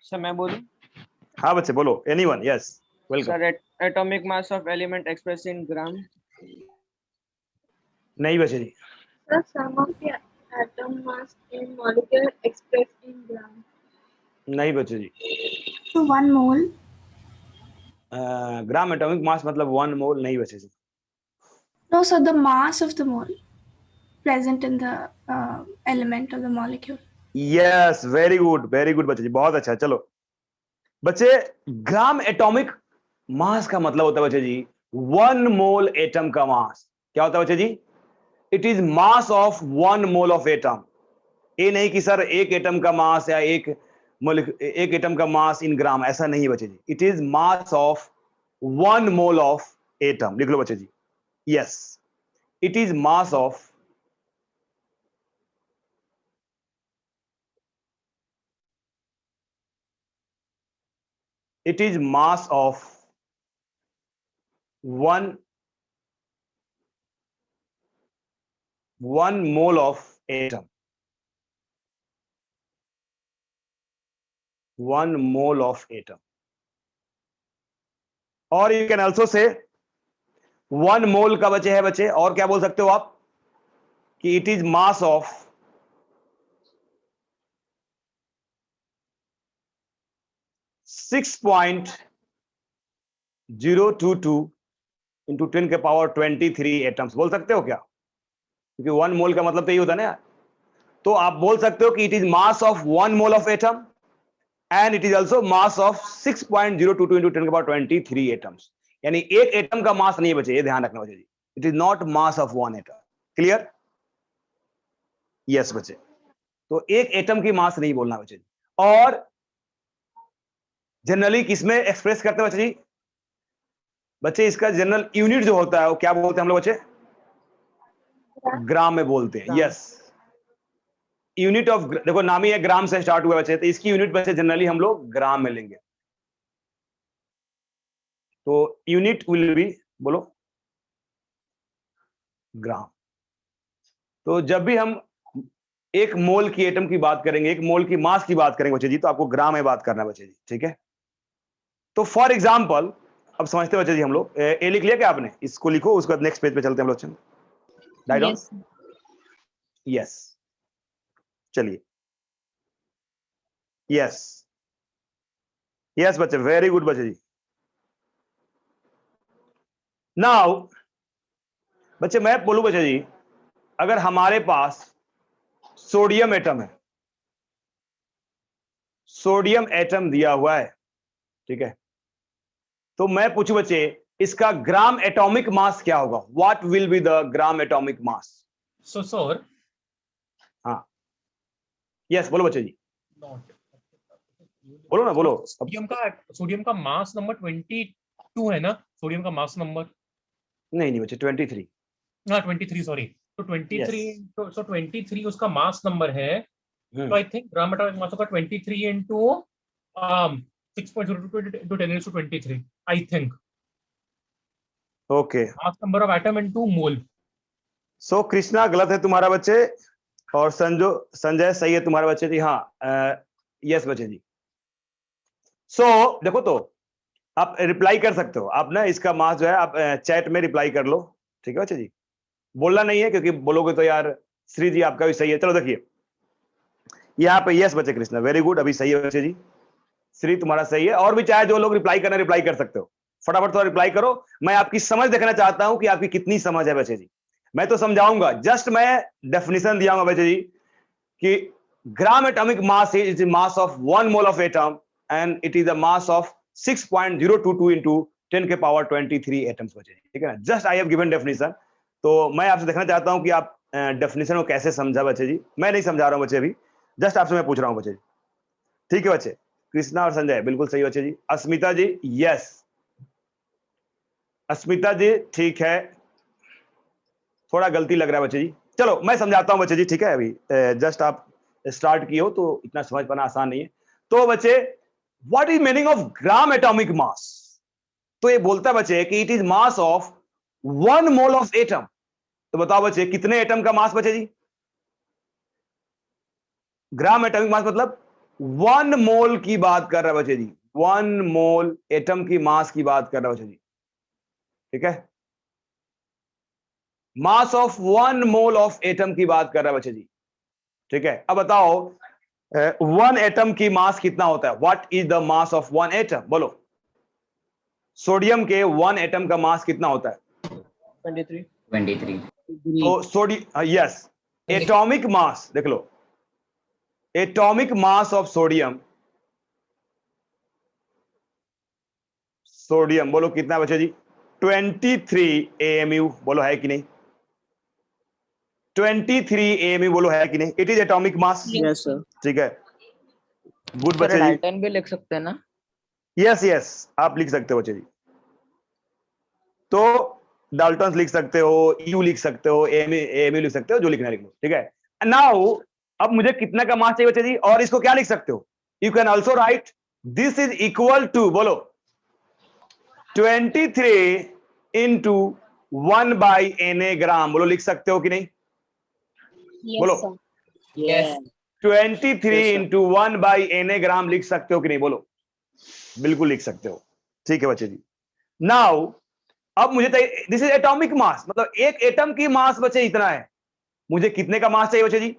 Sir मैं बोलूं? हाँ बच्चे बोलो, anyone, yes welcome. Sir atomic mass of element express in gram. नहीं बच्चे जी। The sum of the atom mass in molecule expressed in gram. नहीं बच्चे जी। So 1 mole. ग्राम एटॉमिक मास मतलब 1 मोल नहीं बच्चे जी। No, so the mass of the mole present in the element of the molecule. Yes very good बच्चे जी, बहुत अच्छा। चलो बच्चे, ग्राम एटॉमिक मास का मतलब होता है बच्चे जी 1 मोल एटम का मास। क्या होता है बच्चे जी? It is mass of 1 mole of atom. ये नहीं कि सर एक एटम का मास या एक एटम का मास इन ग्राम, ऐसा नहीं है बच्चे जी। It is mass of 1 mole of atom. लिख लो बच्चे जी, yes it is mass of it is mass of 1 mole of atom, 1 mole of atom, और you can also say 1 mole का बचे है बच्चे, और क्या बोल सकते हो आप कि it is mass of 6.022 into 10 के पावर 23 एटम्स। बोल सकते हो क्या? क्योंकि 1 मोल का मतलब तो यही होता है ना यार। तो आप बोल सकते हो कि it is mass of 1 mole of atom and it is also mass of 6.022 into 10 के पावर 23 एटम्स। यानी एक एटम का मास नहीं बचे, ये ध्यान रखना बच्चे जी। It is not mass of 1 atom. Clear? Yes बच्चे। तो एक एटम की मास नहीं बोलना बच्चे जी। और जनरली किसमें एक्सप्रेस करते हैं बच्चे जी? बच्चे इसका जनरल यूनिट जो होता है वो क्या बोलते हैं हम लोग बच्चे? ग्राम में बोलते हैं। यस, यूनिट ऑफ, देखो नाम ही है ग्राम से स्टार्ट हुआ बच्चे, तो इसकी यूनिट बच्चे जनरली हम लोग ग्राम में लेंगे। तो यूनिट विल बी, बोलो, ग्राम। तो जब भी हम एक मोल की एटम की बात करेंगे, एक मोल की मास की बात करेंगे बच्चे जी, तो आपको ग्राम में बात करना है बच्चे जी, ठीक है? तो फॉर एग्जांपल, अब समझते हैं बच्चे जी हम लोग, ए लिख लिया क्या आपने? इसको लिखो, उसके बाद नेक्स्ट पेज पे चलते हैं हम लोग। राइट ऑन, यस, चलिए, यस यस बच्चे, वेरी गुड बच्चे जी। नाउ बच्चे मैं बोलूं बच्चे जी, अगर हमारे पास सोडियम एटम है, सोडियम एटम दिया हुआ है, ठीक है, तो मैं पूछूं बच्चे इसका ग्राम एटॉमिक मास क्या होगा? What will be the gram atomic mass? So, sir, हाँ, यस बोलो बच्चे जी, not. बोलो ना, बोलो। सोडियम का मास नंबर 22 है ना? सोडियम का मास नंबर नहीं बच्चे, 23। हाँ 23, सॉरी। तो 23, तो 23 उसका मास नंबर है। तो आई थिंक ग्राम एटॉमिक मास होगा 23 into 6.022 into 10⁻23, I think. Okay, mass number of atom into mole. So Krishna गलत है तुम्हारा बच्चे, और संजय सही है तुम्हारा बच्चे जी। हाँ, यस बच्चे जी। सो देखो, तो आप रिप्लाई कर सकते हो, आप ना इसका मास जो है आप चैट में रिप्लाई कर लो, ठीक है बच्चे जी? बोलना नहीं है, क्योंकि बोलोगे तो यार श्री जी आपका भी सही है। चलो देखिए यहाँ पे, यस बच्चे कृष्णा, वेरी गुड, अभी सही है बच्चे जी। श्री तुम्हारा सही है, और भी चाहे जो लोग रिप्लाई करना रिप्लाई कर सकते हो, फटाफट थोड़ा रिप्लाई करो। मैं आपकी समझ देखना चाहता हूं कि आपकी कितनी समझ है बच्चे जी। मैं तो समझाऊंगा, जस्ट मैं डेफिनेशन दिया बच्चे जी कि ग्राम atomic mass is mass of 1 mole of atom and it is a mass of 6.022 into 10 के पावर 23 एटम्स बचे, ठीक है ना? Just I have given definition. तो मैं आपसे देखना चाहता हूं कि आप डेफिनेशन को कैसे समझा बच्चे जी। मैं नहीं समझा रहा हूं बच्चे, अभी जस्ट आपसे मैं पूछ रहा हूं बच्चे जी, ठीक है बच्चे? कृष्णा और संजय बिल्कुल सही बच्चे जी। अस्मिता जी, यस अस्मिता जी, ठीक है, थोड़ा गलती लग रहा है बच्चे जी। चलो मैं समझाता हूं बच्चे जी, ठीक है? अभी जस्ट आप स्टार्ट किए हो, तो इतना समझ पाना आसान नहीं है। तो बच्चे, what is meaning of gram atomic मास? तो ये बोलता है बच्चे कि it is mass of 1 mole of atom. तो बताओ बच्चे कितने एटम का मास बचे जी? ग्राम एटॉमिक मास मतलब 1 मोल की बात कर रहा है बच्चे जी, 1 मोल एटम की मास की बात कर रहा है बच्चे जी, ठीक है, मास ऑफ 1 मोल ऑफ एटम की बात कर रहा है बच्चे जी, ठीक है। अब बताओ 1 एटम की मास कितना होता है, what is the mass of 1 atom, बोलो। सोडियम के 1 एटम का मास कितना होता है? 23. 23. तो सोडियम, यस, एटॉमिक मास देख लो, atomic mass of sodium, sodium बोलो कितना है बच्चे जी? 23 AMU, बोलो है कि नहीं? 23 AMU बोलो है कि नहीं? It is atomic mass, Yes, sir. ठीक है, गुड सर बच्चे जी। डाल्टन भी लिख सकते हैं ना? यस यस, आप लिख सकते हो बच्चे जी, तो डाल्टन लिख सकते हो, यू लिख सकते हो, एमयू लिख सकते हो, जो लिखना है लिख लो, ठीक है। नाउ अब मुझे कितना का मास चाहिए बच्चे जी, और इसको क्या लिख सकते हो, you can also write this is equal to, बोलो 23 इंटू 1/Na ग्राम, बोलो लिख सकते हो कि नहीं? बोलो यस 23 इंटू 1/Na ग्राम लिख सकते हो कि नहीं? बोलो बिल्कुल लिख सकते हो, ठीक है बच्चे जी। नाउ अब मुझे चाहिए, दिस इज एटॉमिक मास, मतलब एक एटम की मास बचे इतना है, मुझे कितने का मास चाहिए बच्चे जी?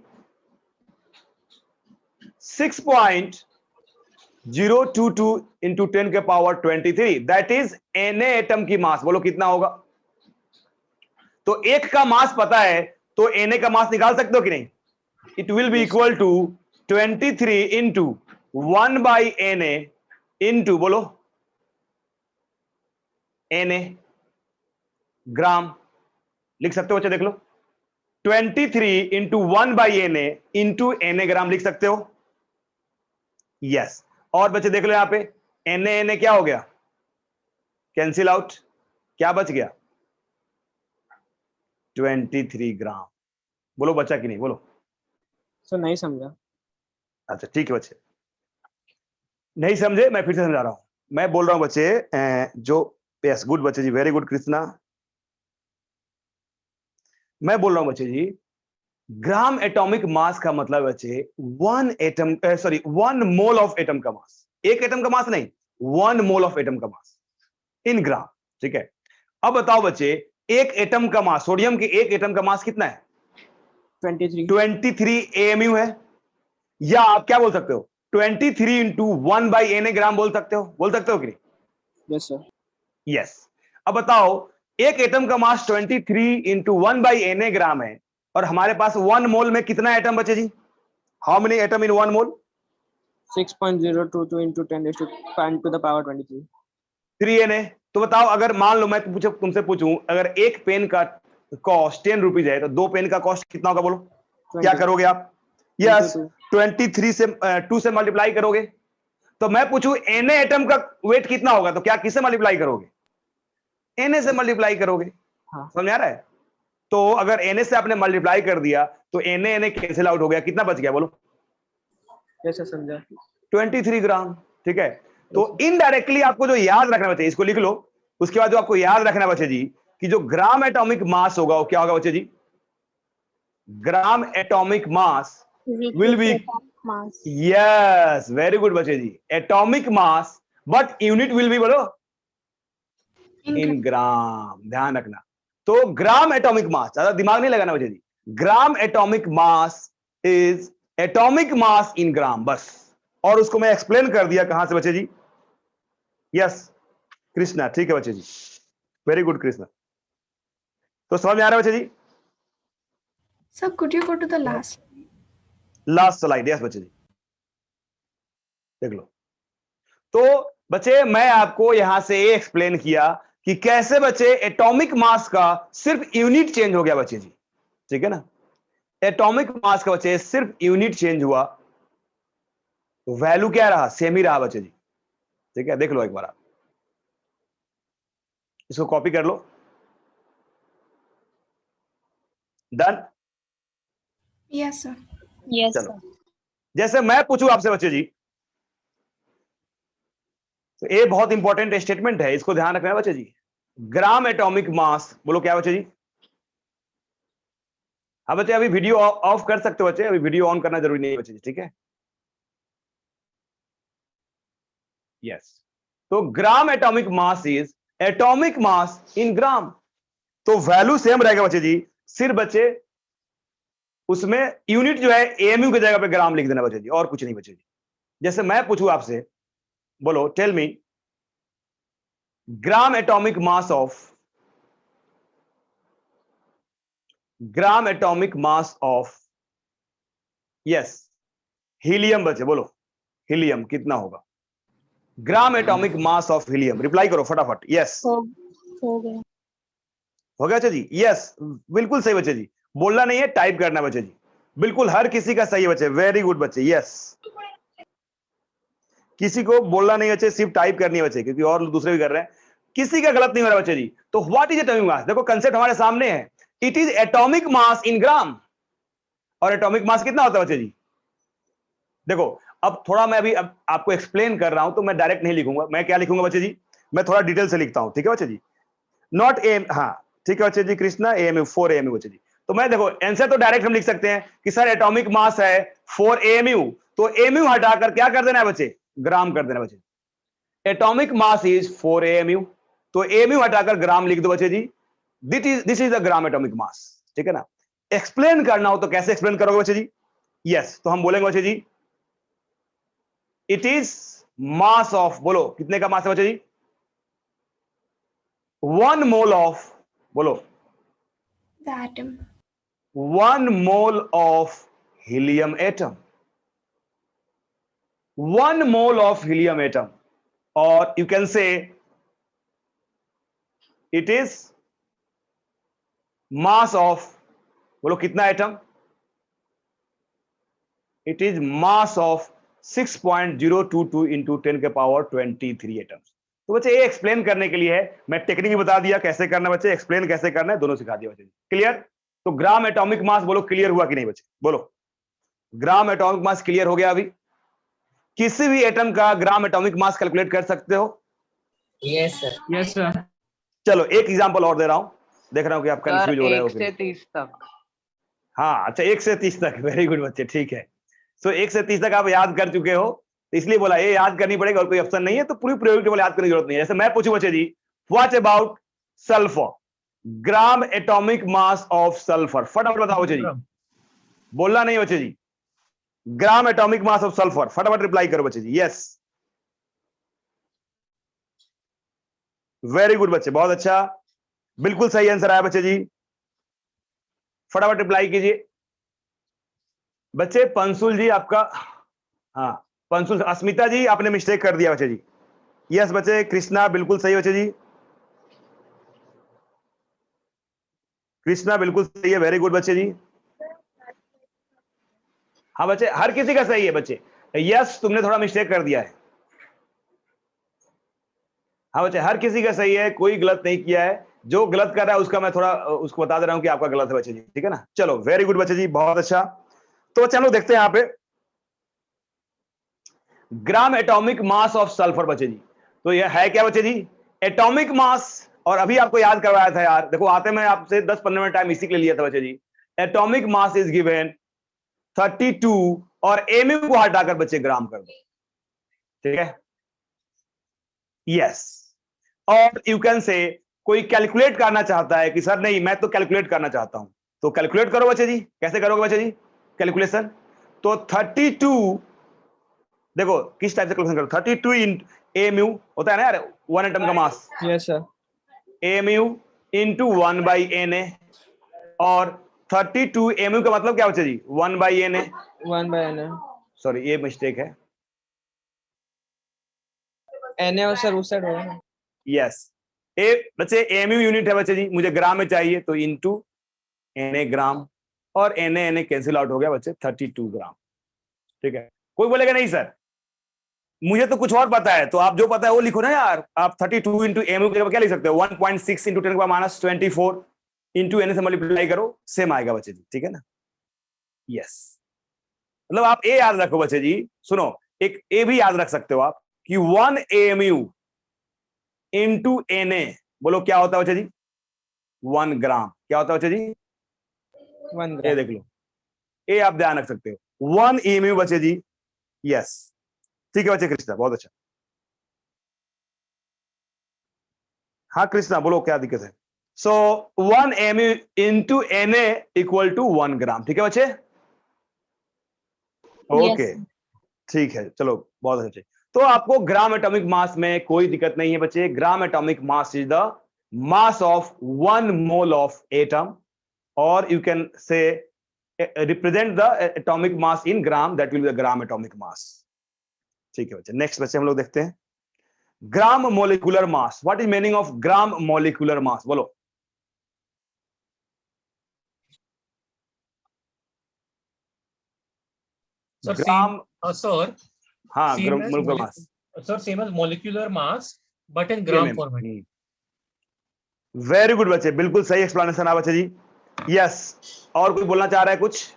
6.022 इंटू 10 के power 23, that is Na atom की मास, बोलो कितना होगा? तो एक का मास पता है तो Na का मास निकाल सकते हो कि नहीं? It will be equal to 23 into 1/Na into, बोलो Na ग्राम, लिख सकते हो बच्चे, देख लो 23 into 1/Na into Na gram लिख सकते हो, यस। और बच्चे देख लो यहां पे Na क्या हो गया, कैंसिल आउट, क्या बच गया? 23 ग्राम, बोलो बचा कि नहीं? बोलो। सर नहीं समझा. अच्छा ठीक है बच्चे, नहीं समझे, मैं फिर से समझा रहा हूं। मैं बोल रहा हूं बच्चे, जो यस गुड बच्चे जी, वेरी गुड कृष्णा। मैं बोल रहा हूं बच्चे जी, ग्राम एटॉमिक मास का मतलब बच्चे 1 atom, sorry 1 mole of atom का मास, एक एटम का मास नहीं, 1 मोल ऑफ एटम का मास इन ग्राम, ठीक है। अब बताओ बच्चे, एक एटम का मास, सोडियम के एक एटम का मास कितना है? 23. 23 AMU है, या आप क्या बोल सकते हो, 23 इंटू 1/Na ग्राम बोल सकते हो, बोल सकते हो कि नहीं? Yes, sir. यस। अब बताओ, एक एटम का मास 23 इंटू 1/Na ग्राम है, और हमारे पास 1 मोल में कितना एटम बचे जी? How many atom in 1 mole? 6.022 into 10 to the power 23. 3Na। तो बताओ, अगर मान लो मैं तुमसे पूछूं, अगर एक पेन का कॉस्ट 10 रुपीज है, तो 2 पेन का कॉस्ट कितना होगा, बोलो क्या 20. करोगे आप? यस, 23 से 2 से मल्टीप्लाई करोगे। तो मैं पूछूं Na एटम का वेट कितना होगा, तो क्या किससे मल्टीप्लाई करोगे? Na से मल्टीप्लाई करोगे, हाँ. समझ आ रहा है? तो अगर Na से आपने मल्टीप्लाई कर दिया तो Na कैंसिल आउट हो गया, कितना बच गया बोलो? Yes, sir, समझा. 23 ग्राम, ठीक है। तो इनडायरेक्टली आपको जो याद रखना बच्चे, इसको लिख लो, उसके बाद जो आपको याद रखना बच्चे जी, कि जो ग्राम एटॉमिक मास होगा वो क्या होगा बच्चे जी? Gram atomic mass will be, yes very good बच्चे जी, atomic mass, but unit will be, बोलो इन ग्राम, ध्यान रखना। तो ग्राम एटॉमिक मास, ज्यादा दिमाग नहीं लगाना बच्चे जी, gram atomic mass is atomic mass in gram, बस। और उसको मैं एक्सप्लेन कर दिया कहां से बच्चे जी? यस कृष्णा, ठीक है बच्चे जी, वेरी गुड कृष्णा। तो समझ में आ रहा है बच्चे जी? Sir, could you go to the last? Last slide, yes बच्चे जी, देख लो। तो बच्चे मैं आपको यहां से ये एक्सप्लेन किया कि कैसे बच्चे एटॉमिक मास का सिर्फ यूनिट चेंज हो गया बच्चे जी, ठीक है ना। एटॉमिक मास का बच्चे सिर्फ यूनिट चेंज हुआ, वैल्यू क्या रहा, सेम ही रहा बच्चे जी, ठीक है। देख लो एक बार, आप इसको कॉपी कर लो, डन। Yes, sir. Yes, चलो, sir. जैसे मैं पूछूं आपसे बच्चे जी, तो ये बहुत इंपॉर्टेंट स्टेटमेंट है, इसको ध्यान रखना है बच्चे जी। ग्राम एटॉमिक मास, बोलो क्या बच्चे जी? हाँ बच्चे, अभी वीडियो ऑफ कर सकते हो बच्चे, अभी वीडियो ऑन करना जरूरी नहीं है बच्चे जी, ठीक है। यस, तो gram atomic mass is atomic mass in gram, तो वैल्यू सेम रहेगा बच्चे जी, सिर्फ बच्चे उसमें यूनिट जो है एएमयू की जगह पे ग्राम लिख देना बच्चे जी, और कुछ नहीं बच्चे जी। जैसे मैं पूछूं आपसे, बोलो tell me gram atomic mass of, gram atomic mass of, yes helium बच्चे, बोलो हीलियम कितना होगा, gram atomic mass of helium, reply करो फटाफट। यस हो गया। हो गया बच्चे जी, यस बिल्कुल सही बच्चे जी, बोलना नहीं है, टाइप करना बच्चे जी, बिल्कुल हर किसी का सही है बच्चे, वेरी गुड बच्चे, यस किसी को बोलना नहीं बच्चे, सिर्फ टाइप करनी है बच्चे, क्योंकि और दूसरे भी कर रहे हैं, किसी का गलत नहीं हो रहा बच्चे जी। तो व्हाट इज एटॉमिक मास, देखो कंसेप्ट हमारे सामने है, it is atomic mass in ग्राम, और एटॉमिक मास कितना होता है बच्चे जी, देखो अब थोड़ा मैं अभी अब आपको एक्सप्लेन कर रहा हूं, तो मैं डायरेक्ट नहीं लिखूंगा, मैं क्या लिखूंगा बच्चे जी, मैं थोड़ा डिटेल से लिखता हूं, ठीक है बच्चे जी, नॉट एम, हाँ ठीक है बच्चे जी, कृष्णा एएमयू 4 एएमयू बच्चे जी। तो मैं देखो आंसर तो डायरेक्ट हम लिख सकते हैं कि सर एटॉमिक मास है 4 एएमयू, तो एएमयू हटाकर क्या कर देना है बच्चे, ग्राम कर देना बच्चे, एटॉमिक मास इज 4 एएमयू, तो एएमयू हटाकर ग्राम लिख दो बच्चे जी, this is the gram atomic mass, ठीक है ना। एक्सप्लेन करना हो तो कैसे एक्सप्लेन करोगे बच्चे जी, यस तो हम बोलेंगे बच्चे जी इट इज मास ऑफ, बोलो कितने का मास है बच्चे जी, 1 मोल ऑफ, बोलो The atom. 1 mole of helium atom, 1 mole of helium atom, or you can say it is mass of, बोलो कितना atom, it is mass of 6.022 into 10 के पावर 23 एटम्स। तो बच्चे ये एक्सप्लेन करने के लिए है, मैं टेक्निक भी बता दिया कैसे करना है बच्चे, एक्सप्लेन कैसे करना है दोनों सिखा दिया बच्चे, क्लियर। तो ग्राम एटॉमिक मास बोलो क्लियर हुआ कि नहीं बच्चे, बोलो ग्राम एटॉमिक मास क्लियर हो गया। अभी किसी भी एटम का ग्राम एटॉमिक मास कैलकुलेट कर सकते हो, यस सर। Yes, sir. चलो एक एग्जांपल और दे रहा हूं, देख रहा हूं कि आप सर कंफ्यूज हो रहे हो 1 फिर। से 30 तक। हाँ अच्छा 1 से 30 तक, वेरी गुड बच्चे, ठीक है। सो 1 से 30 तक आप याद कर चुके हो, तो इसलिए बोला ये याद करनी पड़ेगी, और कोई ऑप्शन नहीं है तो पूरी प्रायोरिटी वाला याद करने की जरूरत नहीं है। जैसे मैं पूछूं बच्चे जी what about sulphur, gram atomic mass of sulphur, फटाफट बताओ बच्चे जी, बोलना नहीं बच्चे जी, gram atomic mass of sulphur, फटाफट रिप्लाई करो बच्चे जी, यस वेरी गुड बच्चे, बहुत अच्छा, बिल्कुल सही आंसर आया बच्चे जी, फटाफट रिप्लाई कीजिए बच्चे। पंसुल जी आपका, हाँ पंसुल, अस्मिता जी आपने मिस्टेक कर दिया बच्चे जी, यस बच्चे, कृष्णा बिल्कुल सही बच्चे जी, कृष्णा बिल्कुल सही है, वेरी गुड बच्चे जी, हाँ बच्चे हर किसी का सही है बच्चे, यस तुमने थोड़ा मिस्टेक कर दिया है, हाँ बच्चे हर किसी का सही है, कोई गलत नहीं किया है, जो गलत कर रहा है उसका मैं थोड़ा उसको बता दे रहा हूं कि आपका गलत है बच्चे जी, ठीक है ना। चलो वेरी गुड बच्चे जी, बहुत अच्छा। तो बच्चे हम लोग देखते हैं यहां पे gram atomic mass of sulphur बच्चे जी, तो यह है क्या बच्चे जी, एटॉमिक मास, और अभी आपको याद करवाया था यार, देखो आते मैं आपसे 10-15 मिनट टाइम इसी के लिए लिया था बच्चे जी, एटॉमिक मास इज गिवन 32 और एमयू को हटाकर बच्चे ग्राम कर दो, ठीक है, यस। और यू कैन से कोई कैलकुलेट करना चाहता है कि सर नहीं मैं तो कैलकुलेट करना चाहता हूं, तो कैलकुलेट करो बच्चे जी, कैसे करोगे बच्चे जी कैलकुलेशन, तो 32 देखो किस टाइप से कैलकुलेशन करो, 32 इन एमयू होता है ना यार 1 एटम का mass, Yes, sir. Mu into 1 by N A, और 32 एमयू का मतलब क्या बच्चे जी 1 by N A, 1 by N. Sorry ये मिस्टेक है, Na और सर उस साइड होगा ना? यस ए बच्चे एमयू यूनिट है बच्चे जी, मुझे ग्राम में चाहिए तो इंटू एन ए ग्राम, और एन ए कैंसिल आउट हो गया बच्चे 32 ग्राम, ठीक है। कोई बोलेगा नहीं सर मुझे तो कुछ और पता है, तो आप जो पता है वो लिखो ना यार, आप 32 इंटू एमयू के क्या लिख सकते हो 1.6 इंटू 10 माइनस 24 इंटू एन से मल्टीप्लाई करो, सेम आएगा बच्चे जी, ठीक है ना, यस। मतलब आप ए याद रखो बच्चे जी, सुनो एक ए भी याद रख सकते हो आप कि 1 एमयू इंटू एन ए, बोलो क्या होता है बच्चे जी 1 ग्राम, क्या होता है बच्चे जी 1 ये gram. देख लो, ए आप ध्यान रख सकते हो 1 एमयू बच्चे जी, यस ठीक है बच्चे कृष्णा बहुत अच्छा। हाँ कृष्णा बोलो क्या दिक्कत है। So 1 mu into Na equal to 1 gram, ठीक है बच्चे? ओके ठीक है, चलो बहुत अच्छे। तो आपको ग्राम एटॉमिक मास में कोई दिक्कत नहीं है बच्चे। Gram atomic mass is the mass of 1 mole of atom, और you can say represent the atomic mass in gram, that will be the gram atomic mass. ठीक है बच्चे, नेक्स्ट बच्चे हम लोग देखते हैं gram molecular mass. What is meaning of gram molecular mass, बोलो। Sir, ग्राम, sir, हाँ same as molecular mass, sir, same as molecular mass, but in gram mm. format. Very good बच्चे, बिल्कुल सही एक्सप्लेनेशन है बच्चे जी। यस, और कोई बोलना चाह रहा है कुछ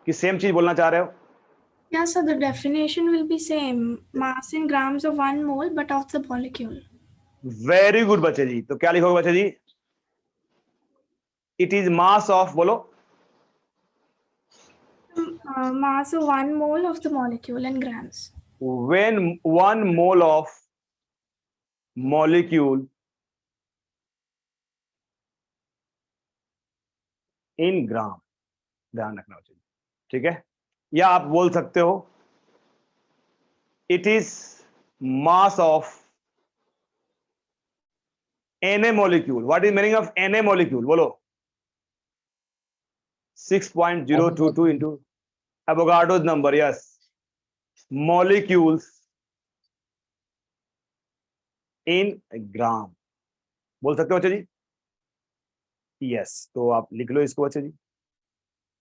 कि सेम चीज बोलना चाह रहे हो? Yeah, so the definition will be same. Mass in grams of 1 mole, but of the molecule. Very good बच्चे जी। तो क्या लिखोगे बच्चे जी? इट इज मास ऑफ, बोलो। Mass of 1 mole of the molecule in grams. When 1 mole of molecule in gram, ध्यान रखना चाहिए, ठीक है? या आप बोल सकते हो it is mass of Na molecule. What is meaning of Na molecule, बोलो। 6.022 into Avogadro's number, yes, molecules in gram, बोल सकते हो बच्चे जी? यस, तो आप लिख लो इसको बच्चे जी।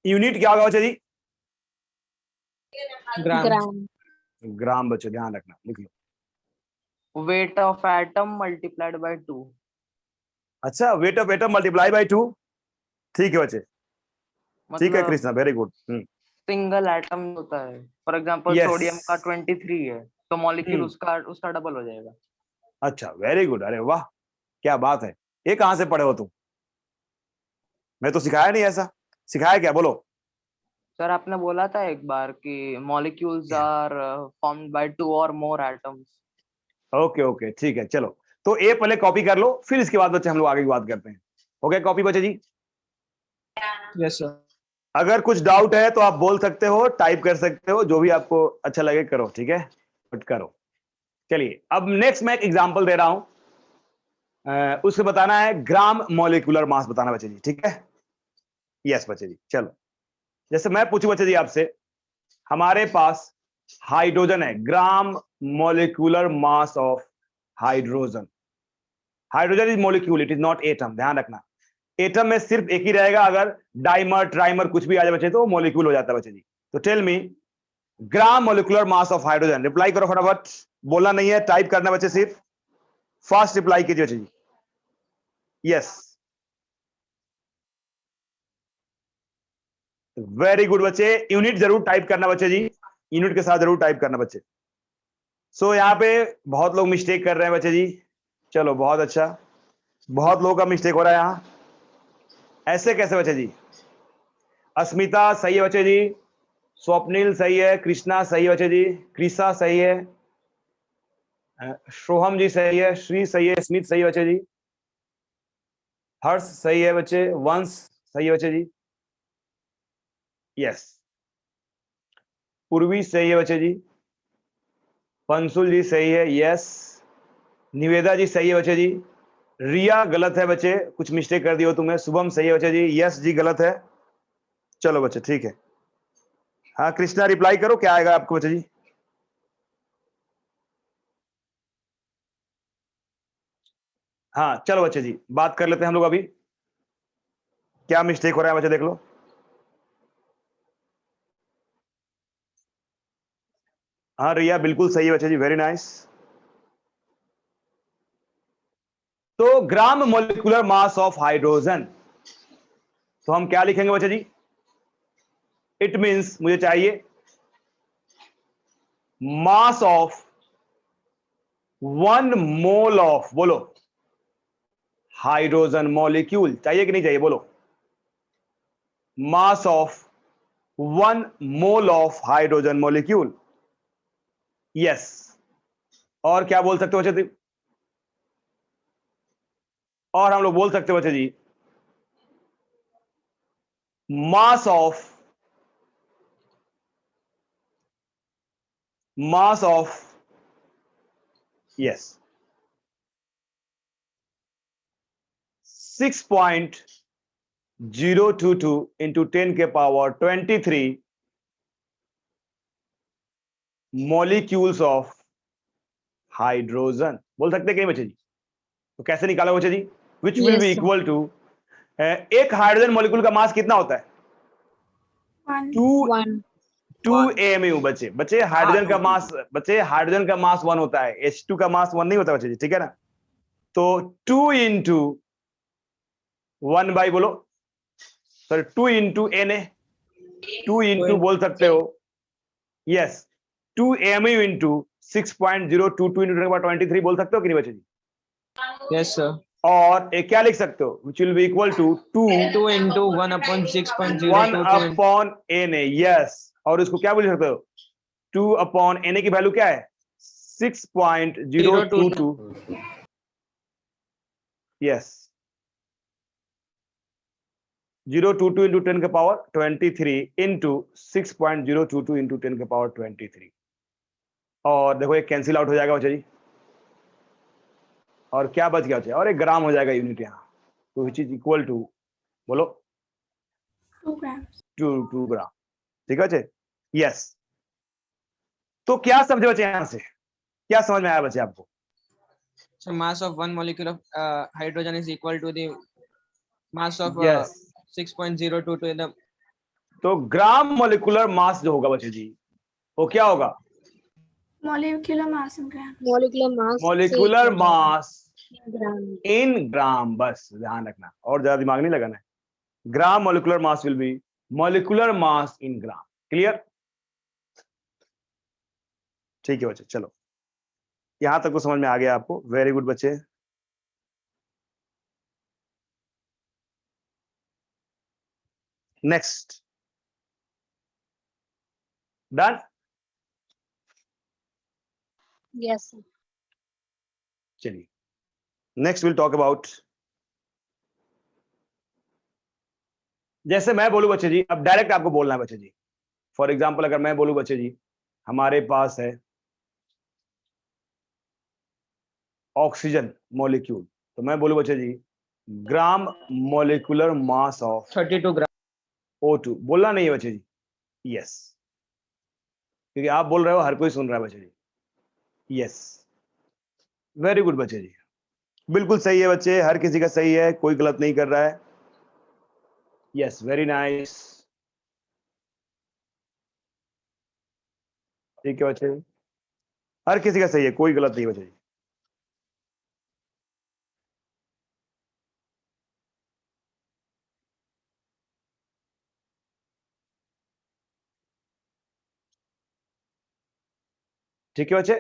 यूनिट क्या होगा बच्चे जी? ग्राम। ग्राम बच्चे, ध्यान रखना, लिख लो। Weight of atom multiplied by 2. अच्छा, weight of atom multiply by 2, ठीक है बच्चे, ठीक है मतलब Krishna, very good. Single atom होता है, फॉर एग्जांपल Yes. सोडियम का 23 है, तो मॉलिक्यूल हम्म। उसका डबल हो जाएगा। अच्छा, वेरी गुड, अरे वाह क्या बात है। ये कहां से पढ़े हो तुम? मैं तो सिखाया नहीं ऐसा। सिखाया क्या, बोलो। सर आपने बोला था एक बार कि मॉलिक्यूल्स आर फॉर्म्ड बाय 2 और मोर एटम्स। ओके ओके ठीक है, चलो। तो ए पहले कॉपी कर लो, फिर इसके बाद बच्चे हम लोग आगे की बात करते हैं। हो गया कॉपी बच्चे जी? Yes sir. अगर कुछ डाउट है तो आप बोल सकते हो, टाइप कर सकते हो, जो भी आपको अच्छा लगे करो, ठीक है, बट करो। चलिए, अब नेक्स्ट मैं एक एग्जांपल दे रहा हूं, उससे बताना है ग्राम मॉलिक्यूलर मास बताना बच्चे जी, ठीक है? यस बच्चे जी, चलो। जैसे मैं पूछूं बच्चे जी आपसे, हमारे पास हाइड्रोजन है, ग्राम molecular mass of hydrogen. Hydrogen is molecule, it is not atom, ध्यान रखना। एटम में सिर्फ एक ही रहेगा, अगर डाइमर ट्राइमर कुछ भी आ जाए बच्चे तो मॉलिक्यूल हो जाता है बच्चे जी। तो tell me gram molecular mass of hydrogen. Reply करो फटाफट, बोलना नहीं है, टाइप करना बच्चे, सिर्फ फास्ट रिप्लाई कीजिए बच्चे जी। यस, वेरी गुड बच्चे। यूनिट जरूर टाइप करना बच्चे जी, यूनिट के साथ जरूर टाइप करना बच्चे। सो यहाँ पे बहुत लोग मिस्टेक कर रहे हैं बच्चे जी, चलो बहुत अच्छा, बहुत लोगों का मिस्टेक हो रहा है यहाँ। ऐसे कैसे बच्चे जी? अस्मिता सही है बच्चे जी, स्वप्निल सही है, कृष्णा सही है बच्चे जी, कृषा सही है, सोहम जी सही है, श्री सही है, स्मित सही है बच्चे जी, हर्ष सही है बच्चे, वंश सही है बच्चे जी, यस, पूर्वी सही है बच्चे जी, पंसुल जी सही है, यस, निवेदा जी सही है बच्चे जी, रिया गलत है बच्चे, कुछ मिस्टेक कर दी हो तुम्हें, शुभम सही है बच्चे जी, यस जी गलत है। चलो बच्चे ठीक है, हाँ कृष्णा रिप्लाई करो, क्या आएगा आपको बच्चे जी? हाँ चलो बच्चे जी, बात कर लेते हैं हम लोग अभी, क्या मिस्टेक हो रहा है बच्चे देख लो। हाँ रिया बिल्कुल सही है बच्चे जी, वेरी नाइस। तो ग्राम मोलिकुलर मास ऑफ हाइड्रोजन, तो हम क्या लिखेंगे बच्चे जी? इट मींस मुझे चाहिए मास ऑफ 1 मोल ऑफ, बोलो, हाइड्रोजन मॉलिक्यूल, चाहिए कि नहीं चाहिए, बोलो। मास of 1 mole of hydrogen molecule, yes. और क्या बोल सकते हो बच्चे? और हम लोग बोल सकते हैं बच्चे जी मास ऑफ यस 6.022 into 10 के पावर 23 मॉलिक्यूल्स ऑफ हाइड्रोजन बोल सकते हैं कि नहीं बच्चे जी? तो कैसे निकाला बच्चे जी? Which will Yes, be sir. Equal to एक हाइड्रोजन मॉलिक्यूल का मास कितना होता है? 1. 1. 2 AMU बच्चे बच्चे हाइड्रोजन का मास बच्चे हाइड्रोजन का मास 1 होता है, H2 का मास 1 नहीं होता बच्चे जी, ठीक है ना? तो 2 इंटू 1 बाई बोलो सर 2 इंटू Na 2 इंटू बोल सकते हो यस 2 AMU इंटू 6.022 इंटू 23 बोल सकते हो कि नहीं बच्चे जी? Yes, sir. और एक क्या लिख सकते हो which will be equal to 2 2 into 1 upon 1 6.022. Upon Na yes और इसको क्या बोल सकते हो 2 अपॉन Na की वैल्यू क्या है 6.022 यस 022 into 10 के पावर 23 into 6.022 into 10 के पावर 23 और देखो ये कैंसिल आउट हो जाएगा बच्चा जी और क्या बच गया बच्चा और एक ग्राम हो जाएगा यूनिट यहाँ तो विच इज इक्वल टू बोलो 2 grams. 2 ग्राम ठीक है बच्चे यस तो क्या समझे बच्चे यहाँ से क्या समझ में आया बच्चे आपको So mass of one molecule of hydrogen is equal to the mass of yes 6.022 in the तो ग्राम मोलिकुलर मास जो होगा बच्चे जी वो क्या होगा Molecular mass in grams. Molecular mass. Molecular mass Gram. In gram बस ध्यान रखना और ज्यादा दिमाग नहीं लगाना है ग्राम molecular mass will be molecular mass in gram clear ठीक है बच्चे चलो यहां तक तो समझ में आ गया आपको वेरी गुड बच्चे नेक्स्ट डन Yes, sir. चलिए नेक्स्ट विल टॉक अबाउट जैसे मैं बोलूं बच्चे जी अब डायरेक्ट आपको बोलना है बच्चे जी फॉर एग्जांपल अगर मैं बोलूं बच्चे जी हमारे पास है ऑक्सीजन मॉलिक्यूल तो मैं बोलूं बच्चे जी gram molecular mass of 32 grams. O2 बोलना नहीं है बच्चे जी यस क्योंकि आप बोल रहे हो हर कोई सुन रहा है बच्चे जी यस वेरी गुड बच्चे जी बिल्कुल सही है बच्चे हर किसी का सही है कोई गलत नहीं कर रहा है यस वेरी नाइस ठीक है बच्चे हर किसी का सही है कोई गलत नहीं बच्चे जी ठीक है बच्चे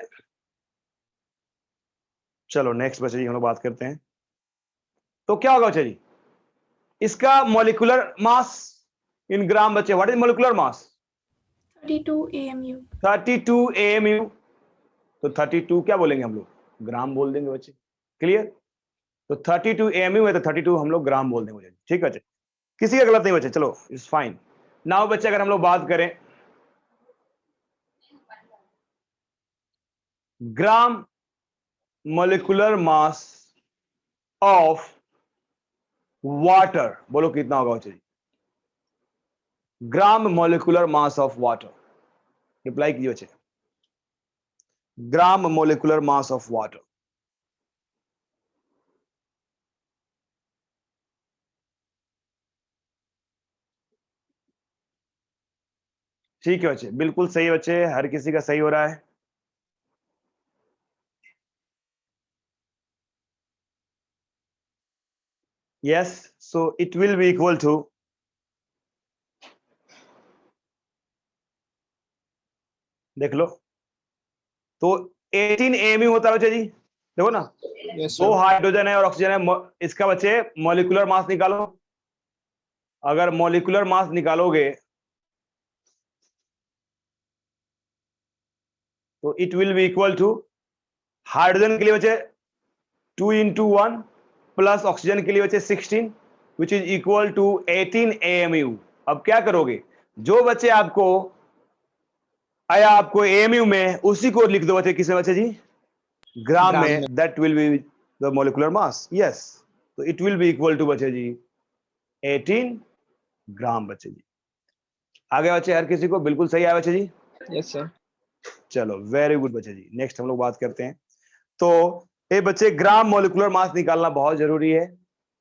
चलो नेक्स्ट बच्चे जी हम लोग बात करते हैं तो क्या होगा बच्चे जी इसका मॉलिक्यूलर मास इन ग्राम बच्चे what is molecular mass 32 AMU. 32 AMU तो 32 क्या बोलेंगे हम लोग ग्राम बोल देंगे बच्चे क्लियर तो 32 AMU है तो 32 हम लोग ग्राम बोल देंगे बच्चे ठीक है बच्चे किसी का गलत नहीं बच्चे चलो इट्स फाइन नाउ बच्चे अगर हम लोग बात करें ग्राम मोलिकुलर मास ऑफ वाटर बोलो कितना होगा बच्चे ग्राम molecular mass of water reply कीजिए बच्चे ग्राम मोलिकुलर मास ऑफ वाटर ठीक है बच्चे बिल्कुल सही है बच्चे हर किसी का सही हो रहा है yes so it will be equal to देख लो तो 18 AMU होता है बच्चे जी देखो ना Yes, दो sir. हाइड्रोजन है और ऑक्सीजन है इसका बच्चे मॉलिक्यूलर मास निकालो अगर मॉलिक्यूलर मास निकालोगे तो it will be equal to hydrogen के लिए बच्चे 2 into 1 प्लस ऑक्सीजन के लिए बचे 16 which is equal to 18 AMU। अब क्या करोगे, जो बच्चे आपको आया आपको AMU में, उसी को लिख दो बच्चे, किसमें बच्चे जी, ग्राम ग्राम में, that will be the molecular mass. Yes, तो it will be equal to बच्चे जी 18 ग्राम बच्चे जी। आगे बच्चे हर किसी को बिल्कुल सही आया बच्चे जी? Yes, sir. चलो वेरी गुड बच्चे जी। नेक्स्ट हम लोग बात करते हैं। तो ये बच्चे ग्राम मोलिकुलर मास निकालना बहुत जरूरी है,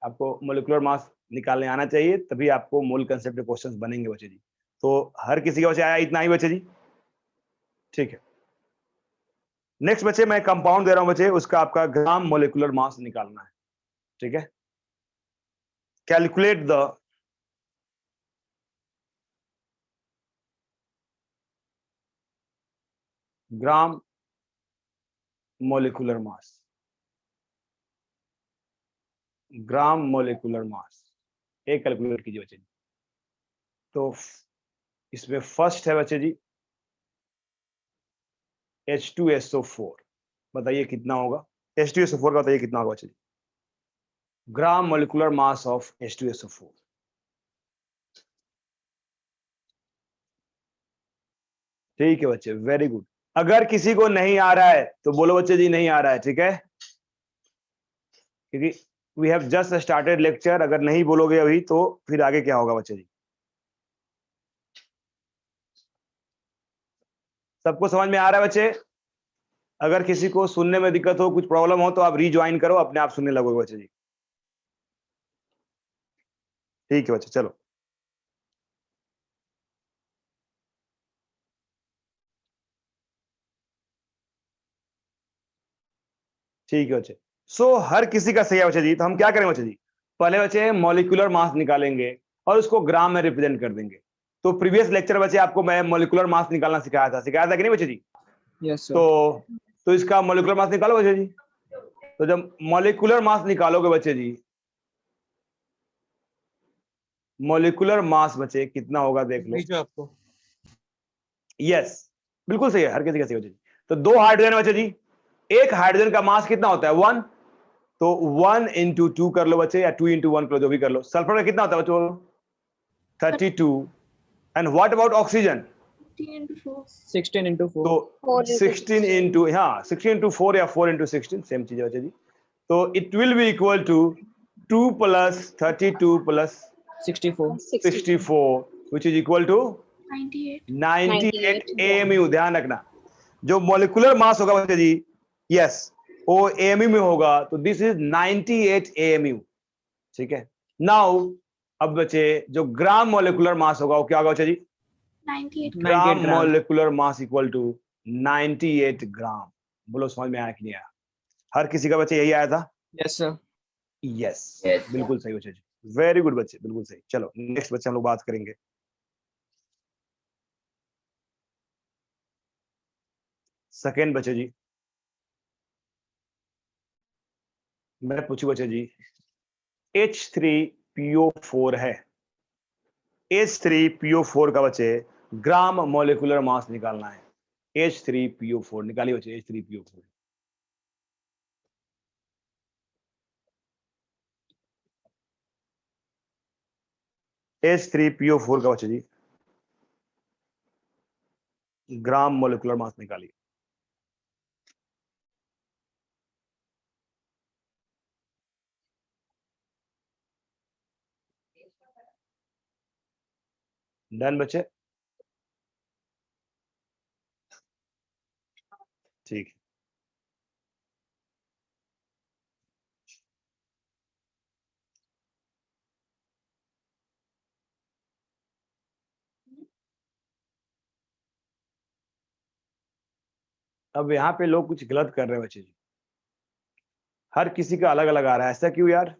आपको मोलिकुलर मास निकालने आना चाहिए, तभी आपको मोल कंसेप्ट के क्वेश्चंस बनेंगे बच्चे जी। तो हर किसी के बच्चे आया इतना ही बच्चे जी, ठीक है। नेक्स्ट बच्चे मैं कंपाउंड दे रहा हूं बच्चे, उसका आपका ग्राम मोलिकुलर मास निकालना है, ठीक है। Calculate the gram molecular mass, gram molecular मास एक कैलकुलेट कीजिए बच्चे जी। तो इसमें फर्स्ट है बच्चे जी H2SO4, बताइए कितना होगा, H2SO4 का बताइए कितना होगा बच्चे जी, ग्राम मोलिकुलर मास ऑफ H2SO4। ठीक है बच्चे, वेरी गुड। अगर किसी को नहीं आ रहा है तो बोलो बच्चे जी नहीं आ रहा है, ठीक है, क्योंकि we have just started lecture. अगर नहीं बोलोगे अभी तो फिर आगे क्या होगा बच्चे जी। सबको समझ में आ रहा है बच्चे? अगर किसी को सुनने में दिक्कत हो, कुछ प्रॉब्लम हो, तो आप रीज्वाइन करो, अपने आप सुनने लगोगे बच्चे जी। ठीक है बच्चे, चलो ठीक है बच्चे। सो हर किसी का सही है बच्चे जी। तो हम क्या करेंगे बच्चे जी, पहले बच्चे मॉलिक्यूलर मास निकालेंगे और उसको ग्राम में रिप्रेजेंट कर देंगे। तो प्रीवियस लेक्चर बच्चे आपको मैं मॉलिक्यूलर मास निकालना सिखाया था कि नहीं बच्चे जी? Yes, sir. तो इसका मॉलिक्यूलर मास निकालो बच्चे जी। तो जब मॉलिक्यूलर मास निकालोगे बच्चे जी, मॉलिक्यूलर मास बच्चे कितना होगा देख लो। भेजो आपको। यस, बिल्कुल सही है, हर किसी का सही बच्चे जी। तो 2 हाइड्रोजन बच्चे जी, एक हाइड्रोजन का मास कितना होता है 1, तो 1 into 2 कर लो बच्चे, या 2 into 1 कर लो, जो भी कर लो। सल्फर का कितना होता है बच्चों? 32। And what about oxygen? 16 into 4. 16 into 4. तो 4 into 16 into, हाँ 16 into 4 या 4 into 16 सेम चीज है बच्चे जी। तो it will be equal to 2 plus 32 plus 64. 64 which is equal to 98. 98 AMU। ध्यान रखना, जो मॉलिक्यूलर मास होगा बच्चे जी, यस, वो AMU में होगा, तो दिस इज 98 AMU, ठीक है। नाउ अब बच्चे जो ग्राम मॉलिक्यूलर मास होगा वो क्या होगा बच्चे जी? 98 ग्राम 98 ग्राम। मॉलिक्यूलर मास इक्वल टू 98 ग्राम। बोलो समझ में आया कि नहीं आया? हर किसी का बच्चे यही आया था? Yes, sir. यस, बिल्कुल सही बच्चे जी, वेरी गुड बच्चे, बिल्कुल सही। चलो नेक्स्ट बच्चे हम लोग बात करेंगे। सेकेंड बच्चे जी, मैं पूछू बच्चे जी, H3PO4 है, H3PO4 का बच्चे ग्राम मॉलिक्यूलर मास निकालना है। H3PO4 निकालिए बच्चे, H3PO4। H3PO4 का बच्चे जी ग्राम मॉलिक्यूलर मास निकालिए। डन बच्चे, ठीक है। अब यहाँ पे लोग कुछ गलत कर रहे हैं बच्चे जी, हर किसी का अलग अलग आ रहा है, ऐसा क्यों यार?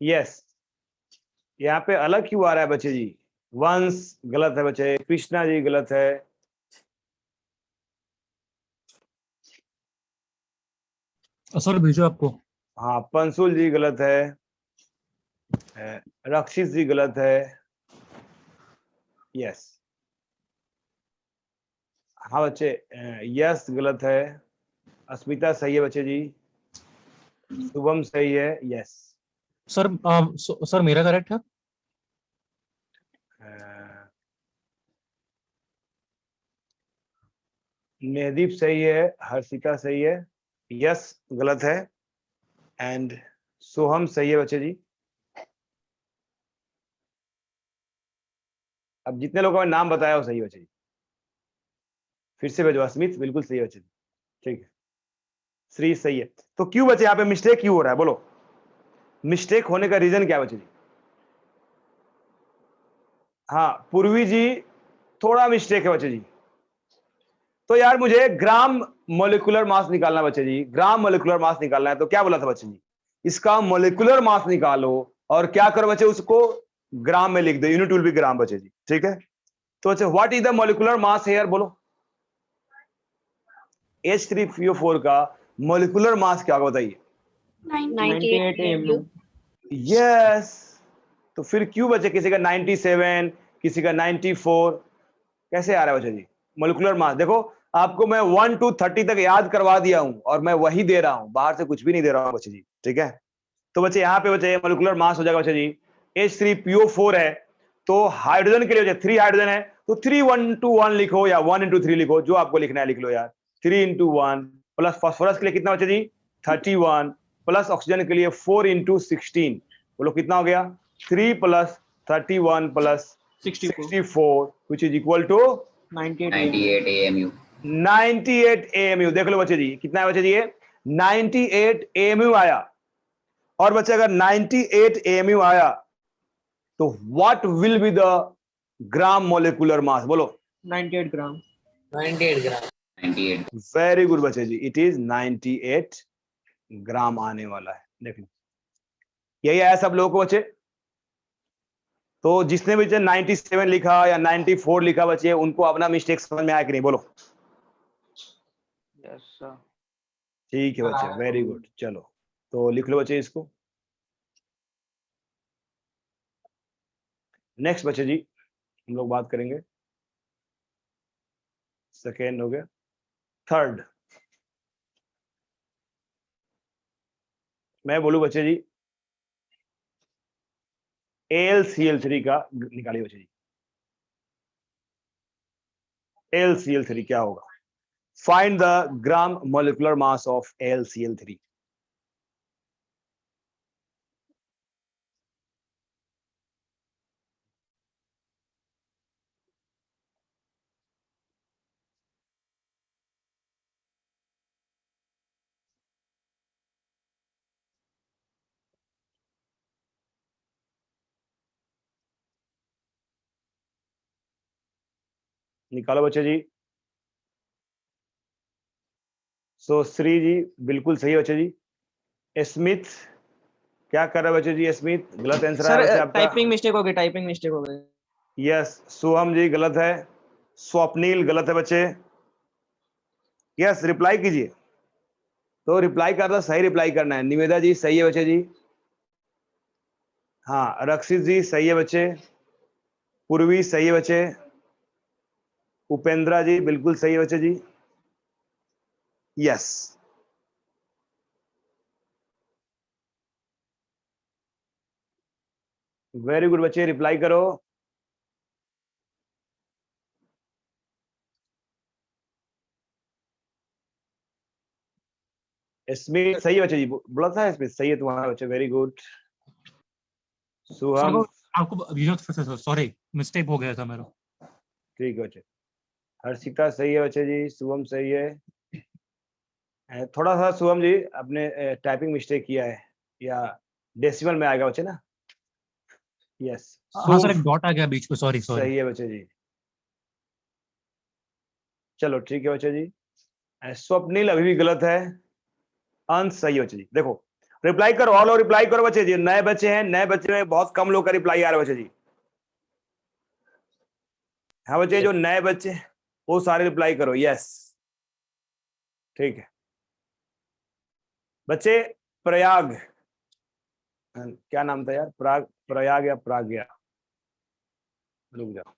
यस, यहाँ पे अलग क्यों आ रहा है बच्चे जी? वंश गलत है बच्चे, कृष्णा जी गलत है, सर भेजो आपको। हाँ पंसुल जी गलत है, रक्षित जी गलत है, यस। हाँ बच्चे, यस गलत है, अस्मिता सही है बच्चे जी, शुभम सही है, यस। सर सर मेरा करेक्ट है? मेहदीप सही है, हर्षिका सही है, यस गलत है, एंड सोहम सही है बच्चे जी। अब जितने लोगों ने नाम बताया वो सही बच्चे जी, फिर से भेजो। अस्मित बिल्कुल सही है बच्चे जी, ठीक है। श्री सही है। तो क्यों बच्चे यहाँ पे मिस्टेक क्यों हो रहा है, बोलो मिस्टेक होने का रीजन क्या बच्चे जी? हाँ पूर्वी जी, थोड़ा मिस्टेक है बच्चे जी। तो यार मुझे ग्राम मोलिकुलर मास निकालना बच्चे जी, ग्राम मोलिकुलर मास निकालना है। तो क्या बोला था बच्चे जी, इसका मोलिकुलर मास निकालो और क्या करो बच्चे, उसको ग्राम में लिख दो, यूनिट विल बी ग्राम बच्चे जी, ठीक है। तो बच्चे what is the molecular mass here, बोलो H3PO4 का मोलिकुलर मास क्या होगा बताइए? 98 AMU। यस। तो फिर क्यों बचे किसी का 97, किसी का 94, कैसे आ रहा है बच्चे जी मोलिकुलर मास? देखो आपको मैं 1 to 30 तक याद करवा दिया हूं और मैं वही दे रहा हूं, बाहर से कुछ भी नहीं दे रहा हूं बच्चे जी, ठीक है। तो बच्चे यहाँ पे बच्चे मोलिकुलर मास हो जाएगा बच्चे जी, H3PO4 है तो हाइड्रोजन के लिए बच्चे 3 हाइड्रोजन है तो 3 1 to 1 लिखो या 1 into 3 लिखो, जो आपको लिखना है लिख लो यार। 3 into 1 प्लस फास्फोरस के लिए कितना बच्चे जी 31 प्लस ऑक्सीजन के लिए 4 into 16, बोलो कितना हो गया 3 plus 31 plus 64 which is equal to 98 AMU। 98 AMU। देख लो बच्चे जी कितना है बच्चे जी, ये 98 AMU आया। और बच्चे अगर 98 AMU आया तो what will be the gram molecular mass, बोलो 98 ग्राम। 98 ग्राम। 98। वेरी गुड बच्चे जी, इट इज 98 ग्राम आने वाला है। देख लो यही आया सब लोगों को बच्चे। तो जिसने भी 97 लिखा या 94 लिखा बच्चे, उनको अपना मिस्टेक समझ में आया कि नहीं, बोलो। Yes sir. ठीक है बच्चे, वेरी गुड। चलो तो लिख लो बच्चे इसको। नेक्स्ट बच्चे जी हम लोग बात करेंगे, सेकेंड हो गया, थर्ड। मैं बोलू बच्चे जी AlCl3 का निकालिए बच्चे जी। AlCl3 क्या होगा? Find the gram molecular mass of AlCl3। निकालो बच्चे जी। सो श्री जी बिल्कुल सही बच्चे जी। स्मिथ क्या कर रहा है बच्चे जी? स्मिथ गलत आंसर है वैसे आपका। टाइपिंग मिस्टेक हो गई, टाइपिंग मिस्टेक हो गई। यस। सोहम जी गलत है। स्वप्नील गलत है बच्चे। यस रिप्लाई कीजिए। तो रिप्लाई करना, सही रिप्लाई करना है। निवेदा जी सही है बच्चे जी। हाँ रक्षित जी सही है बच्चे। पूर्वी सही है बच्चे। उपेंद्रा जी बिल्कुल सही है बच्चे जी। यस वेरी गुड बच्चे, रिप्लाई करो। स्मिथ सही है बच्चे जी, बोला था स्मिथ सही है तुम्हारा बच्चे, वेरी गुड। सुहम आपको सॉरी मिस्टेक हो गया था मेरा। ठीक है बच्चे। हर्षिता सही है बच्चे जी। शुभम सही है। थोड़ा सा शुभम जी आपने टाइपिंग मिस्टेक किया है, या डेसिमल में आएगा बच्चे ना। यस हाँ सर एक डॉट आ गया बीच में, सॉरी सॉरी। सही है बच्चे जी। चलो ठीक है बच्चे जी। स्वप्निल अभी भी गलत है। अंश सही है बच्चे जी। देखो रिप्लाई करो, ऑल और रिप्लाई करो बच्चे जी। नए बच्चे हैं, नए बच्चे में बहुत कम लोग का रिप्लाई आ रहा है बच्चे जी। हाँ बच्चे जो नए बच्चे वो सारे रिप्लाई करो। यस ठीक है बच्चे। प्रयाग, क्या नाम था यार, प्रयाग प्रयाग या प्राज्ञा, रुक जाओ।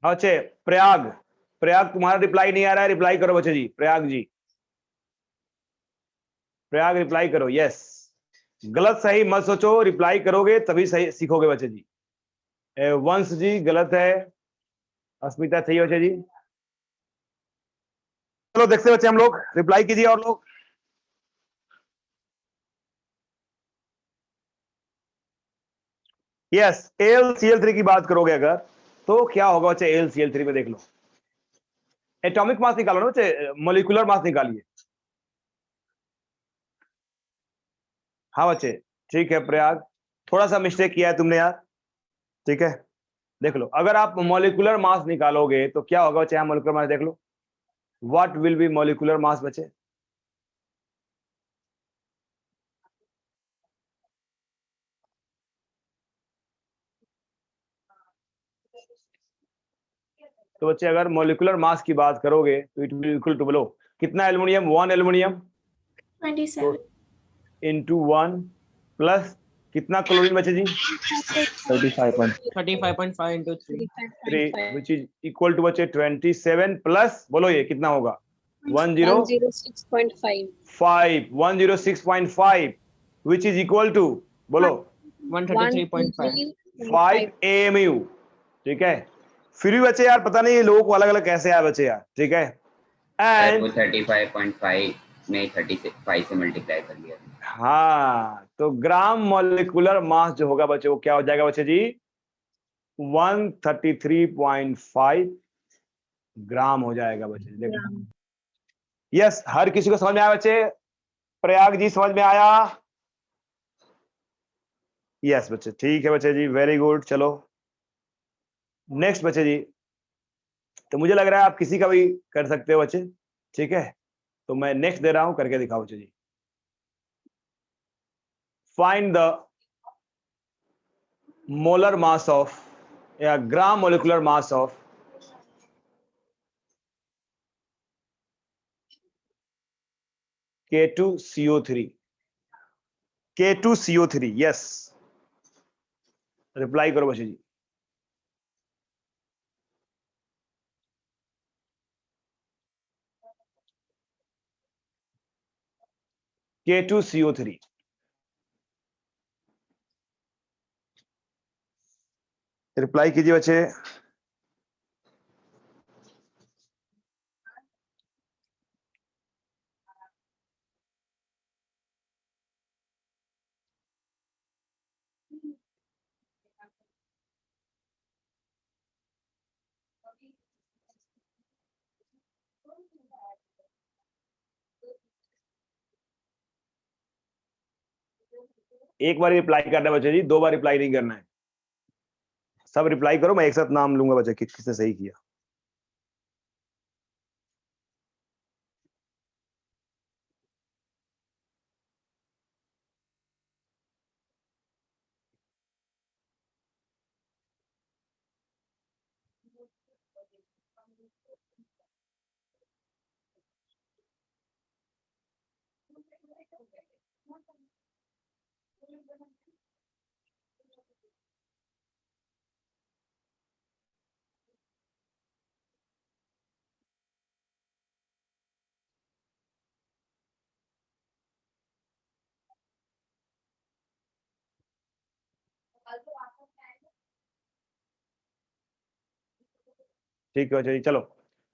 अच्छे, प्रयाग, प्रयाग तुम्हारा रिप्लाई नहीं आ रहा है, रिप्लाई करो बच्चे जी। प्रयाग जी, प्रयाग रिप्लाई करो। यस, गलत सही मत सोचो, रिप्लाई करोगे तभी सही सीखोगे बच्चे जी। वंश जी गलत है, अस्मिता सही बच्चे जी। चलो देखते बच्चे, हम लोग रिप्लाई कीजिए और लोग। यस, AlCl3 की बात करोगे अगर तो क्या होगा बच्चे? AlCl3 में देख लो, एटॉमिक मास निकालो ना बच्चे, मोलिकुलर मास निकालिए। हाँ बच्चे, ठीक है प्रयाग, थोड़ा सा मिस्टेक किया है तुमने यार, ठीक है। देख लो, अगर आप मोलिकुलर मास निकालोगे तो क्या होगा बच्चे? यहाँ मोलिकुलर मास देख लो, what will be molecular mass बच्चे? तो बच्चे अगर मोलिकुलर मास की बात करोगे तो इट विल इक्वल टू, बोलो कितना एल्युमिनियम? 1 एल्युमिनियम 27. इंटू 1 प्लस कितना क्लोरीन बचे जी? 35.5 into 3. 3 which is equal to बचे 27 प्लस, बोलो ये कितना होगा? 106.5. 106.5 विच इज इक्वल टू, बोलो 133.5. 5 AMU, ठीक है। फिर भी बच्चे यार पता नहीं लोगों को अलग अलग कैसे आया बच्चे यार, ठीक है। सर एंड वो 35.5 में 35 से मल्टीप्लाई कर लिया। हाँ, तो ग्राम मोलिकुलर मास जो होगा बच्चे वो क्या हो जाएगा बच्चे जी? 133.5 ग्राम हो जाएगा बच्चे। देखो, यस, हर किसी को समझ में आया बच्चे? प्रयाग जी समझ में आया? यस बच्चे, ठीक है बच्चे जी, वेरी गुड। चलो नेक्स्ट बच्चे जी, तो मुझे लग रहा है आप किसी का भी कर सकते हो बच्चे, ठीक है। तो मैं नेक्स्ट दे रहा हूं, करके दिखाओ बच्चे जी। Find the molar mass of या gram molecular mass of K2CO3। K2CO3, yes, reply करो बच्चे जी। K2CO3, रिप्लाई कीजिए बच्चे। एक बार रिप्लाई करना है बच्चे जी, 2 बार रिप्लाई नहीं करना है। सब रिप्लाई करो, मैं एक साथ नाम लूंगा बच्चे किसने सही किया। ठीक है बच्चे जी, चलो।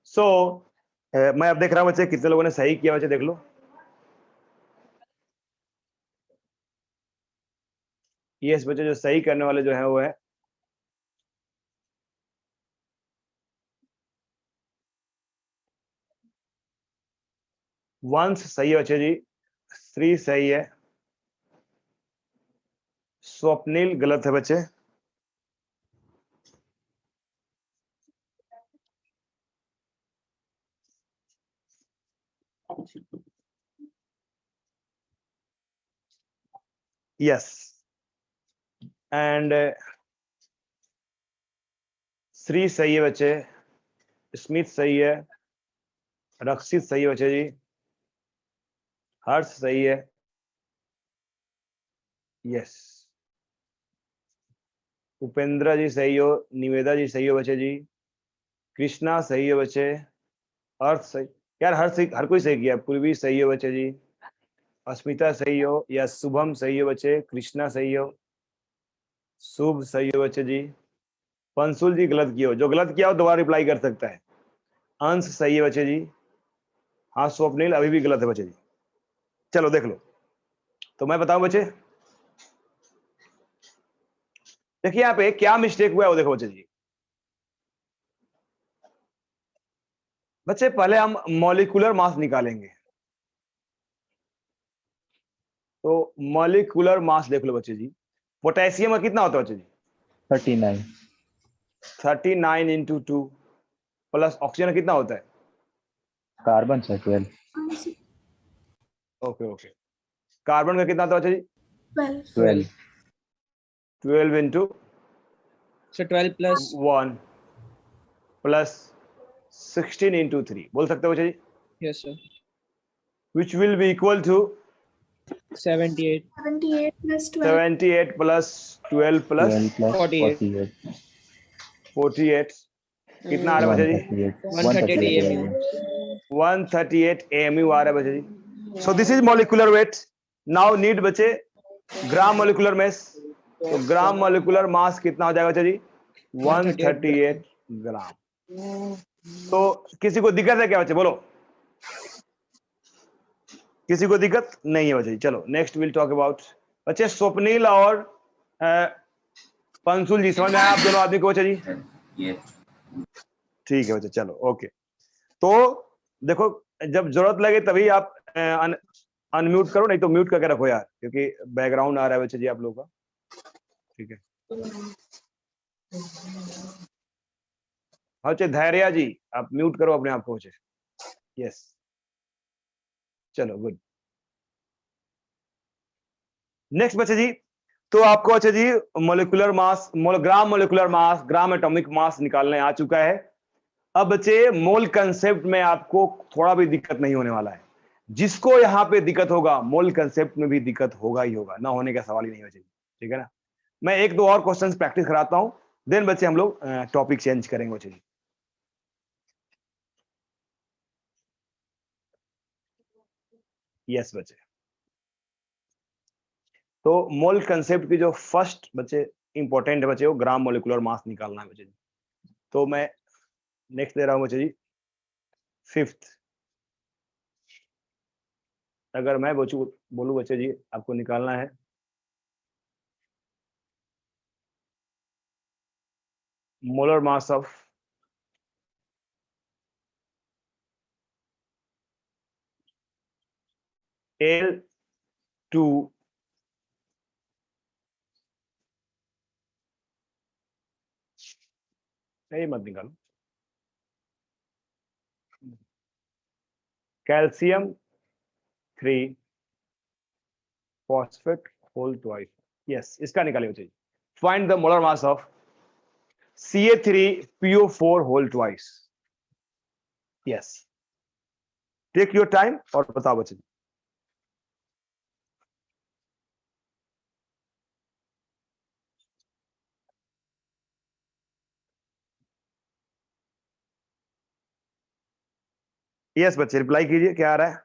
सो मैं अब देख रहा हूं बच्चे कितने लोगों ने सही किया बच्चे, देख लो। यस बच्चे, जो सही करने वाले जो है वो है वंश, सही है बच्चे जी। श्री सही है, स्वप्निल गलत है बच्चे। यस, एंड श्री सही है बच्चे, स्मिथ सही है, रक्षित सही है बच्चे जी, हर्ष सही है, यस। उपेंद्र जी सही हो, निवेदा जी सही हो बच्चे जी, कृष्णा सही है बच्चे, अर्थ सही, यार हर कोई सही किया, पूर्वी सही हो बच्चे जी, अस्मिता सही हो, या शुभम सही हो बच्चे, कृष्णा सही हो, शुभ सही हो बच्चे जी, पंसुल जी गलत किया हो, जो गलत किया हो दोबारा रिप्लाई कर सकता है। अंश सही है बच्चे जी, हाँ स्वप्निल अभी भी गलत है बच्चे जी। चलो देख लो, तो मैं बताऊं बच्चे, देखिए यहाँ पे क्या मिस्टेक हुआ है वो देखो बच्चे जी। बच्चे पहले हम मॉलिक्यूलर मास निकालेंगे, तो मॉलिक्यूलर मास देख लो बच्चे जी। पोटेशियम का कितना होता है बच्चे जी? 39 39 इंटू 2 प्लस ऑक्सीजन का कितना होता है? कार्बन से 12 ओके ओके, कार्बन का कितना होता है बच्चे जी? 12 12 into So 12 plus 1 plus 16 into 3 बोल सकते हो बच्चे जी, yes sir which will be equal to 78 78 plus 12. 78 plus 12 plus 12 plus 48 48 कितना आ रहा है बच्चे जी? 138 AMU. 138 AMU आ रहा है बच्चे जी। So this is molecular weight. Now need बच्चे ग्राम मॉलिक्यूलर मास, तो ग्राम मॉलिक्यूलर मास कितना हो जाएगा बच्चे जी? 138 ग्राम। तो किसी को दिक्कत है क्या बच्चे, बोलो? किसी को दिक्कत नहीं है बच्चे। चलो नेक्स्ट विल टॉक अबाउट बच्चे स्वप्निल और पंसुल जी, समझ में आया आप दोनों आदमी को बच्चे जी? Yes. ठीक है बच्चे, चलो ओके। तो देखो जब जरूरत लगे तभी आप अनम्यूट करो, नहीं तो म्यूट करके रखो यार, क्योंकि बैकग्राउंड आ रहा है बच्चे जी आप लोगों का। ठीक है, हाँ बच्चे धैर्य जी आप म्यूट करो अपने आप को बच्चे। यस, चलो गुड। नेक्स्ट बच्चे जी, तो आपको अच्छा जी molecular mass, gram molecular mass, gram atomic mass निकालने आ चुका है। अब बच्चे मोल कंसेप्ट में आपको थोड़ा भी दिक्कत नहीं होने वाला है। जिसको यहाँ पे दिक्कत होगा मोल कंसेप्ट में भी दिक्कत होगा ही होगा, ना होने का सवाल ही नहीं बच्चे। ठीक है ना, मैं एक दो और क्वेश्चंस प्रैक्टिस कराता हूं, देन बच्चे हम लोग टॉपिक चेंज करेंगे बच्चे। यस बच्चे, तो मोल कंसेप्ट की जो फर्स्ट बच्चे इंपॉर्टेंट है बच्चे, वो ग्राम मोलिकुलर मास निकालना है बच्चे। तो मैं नेक्स्ट दे रहा हूं बच्चे जी, फिफ्थ। अगर मैं बोलूं बच्चे जी आपको निकालना है मोलर मास ऑफ Al2 नहीं मत निकालो, calcium 3 phosphate whole twice. Yes, इसका निकालिए बच्चे। Find the molar mass of Ca3PO4 whole twice. Yes, take your time और बताओ बच्चे। यस बच्चे, रिप्लाई कीजिए क्या आ रहा है।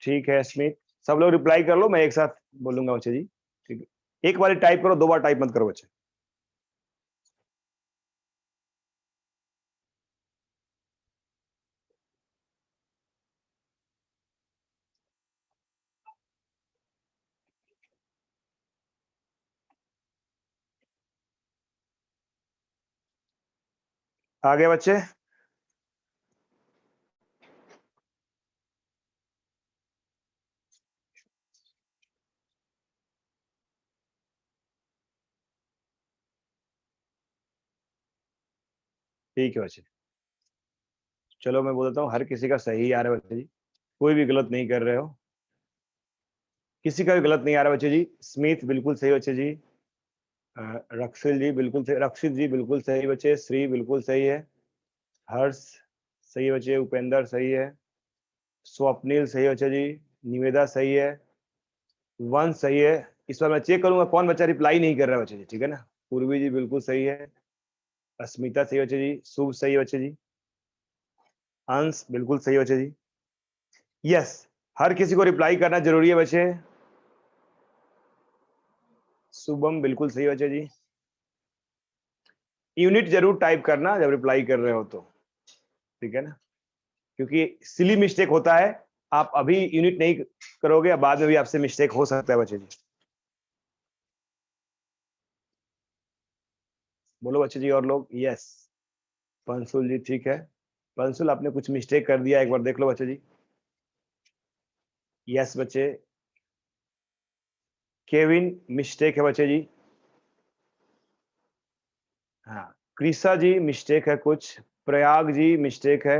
ठीक है स्मिथ, सब लोग रिप्लाई कर लो, मैं एक साथ बोलूंगा बच्चे जी। ठीक है, एक बार टाइप करो, दो बार टाइप मत करो बच्चे। आगे बच्चे, ठीक है बच्चे। चलो मैं बोलता हूँ, हर किसी का सही आ रहा है बच्चे जी, कोई भी गलत नहीं कर रहे हो। किसी का भी गलत नहीं आ रहा बच्चे जी। स्मिथ बिल्कुल सही बच्चे जी। रक्षिल जी बिल्कुल सही, रक्षित जी बिल्कुल सही बच्चे। श्री बिल्कुल सही है। हर्ष सही है बच्चे। उपेंद्र सही है। स्वप्निल सही है बच्चे जी। निवेदा सही है। वंश सही है। इस बार मैं चेक करूंगा कौन बच्चा रिप्लाई नहीं कर रहा है बच्चे जी, ठीक है ना। पूर्वी जी बिल्कुल सही है। अस्मिता सही बच्चे जी। शुभ सही है बच्चे जी। अंश बिल्कुल सही बच्चे जी। यस, हर किसी को रिप्लाई करना जरूरी है बच्चे। शुभम बिल्कुल सही बच्चे जी। यूनिट जरूर टाइप करना जब रिप्लाई कर रहे हो तो, ठीक है ना, क्योंकि सिली मिस्टेक होता है। आप अभी यूनिट नहीं करोगे, बाद में भी आपसे मिस्टेक हो सकता है बच्चे जी। बोलो बच्चे जी और लोग। यस, पंसुल जी ठीक है। पंसुल आपने कुछ मिस्टेक कर दिया, एक बार देख लो बच्चे जी। यस बच्चे। केविन मिस्टेक है बच्चे जी। हाँ, क्रिसा जी मिस्टेक है कुछ। प्रयाग जी मिस्टेक है।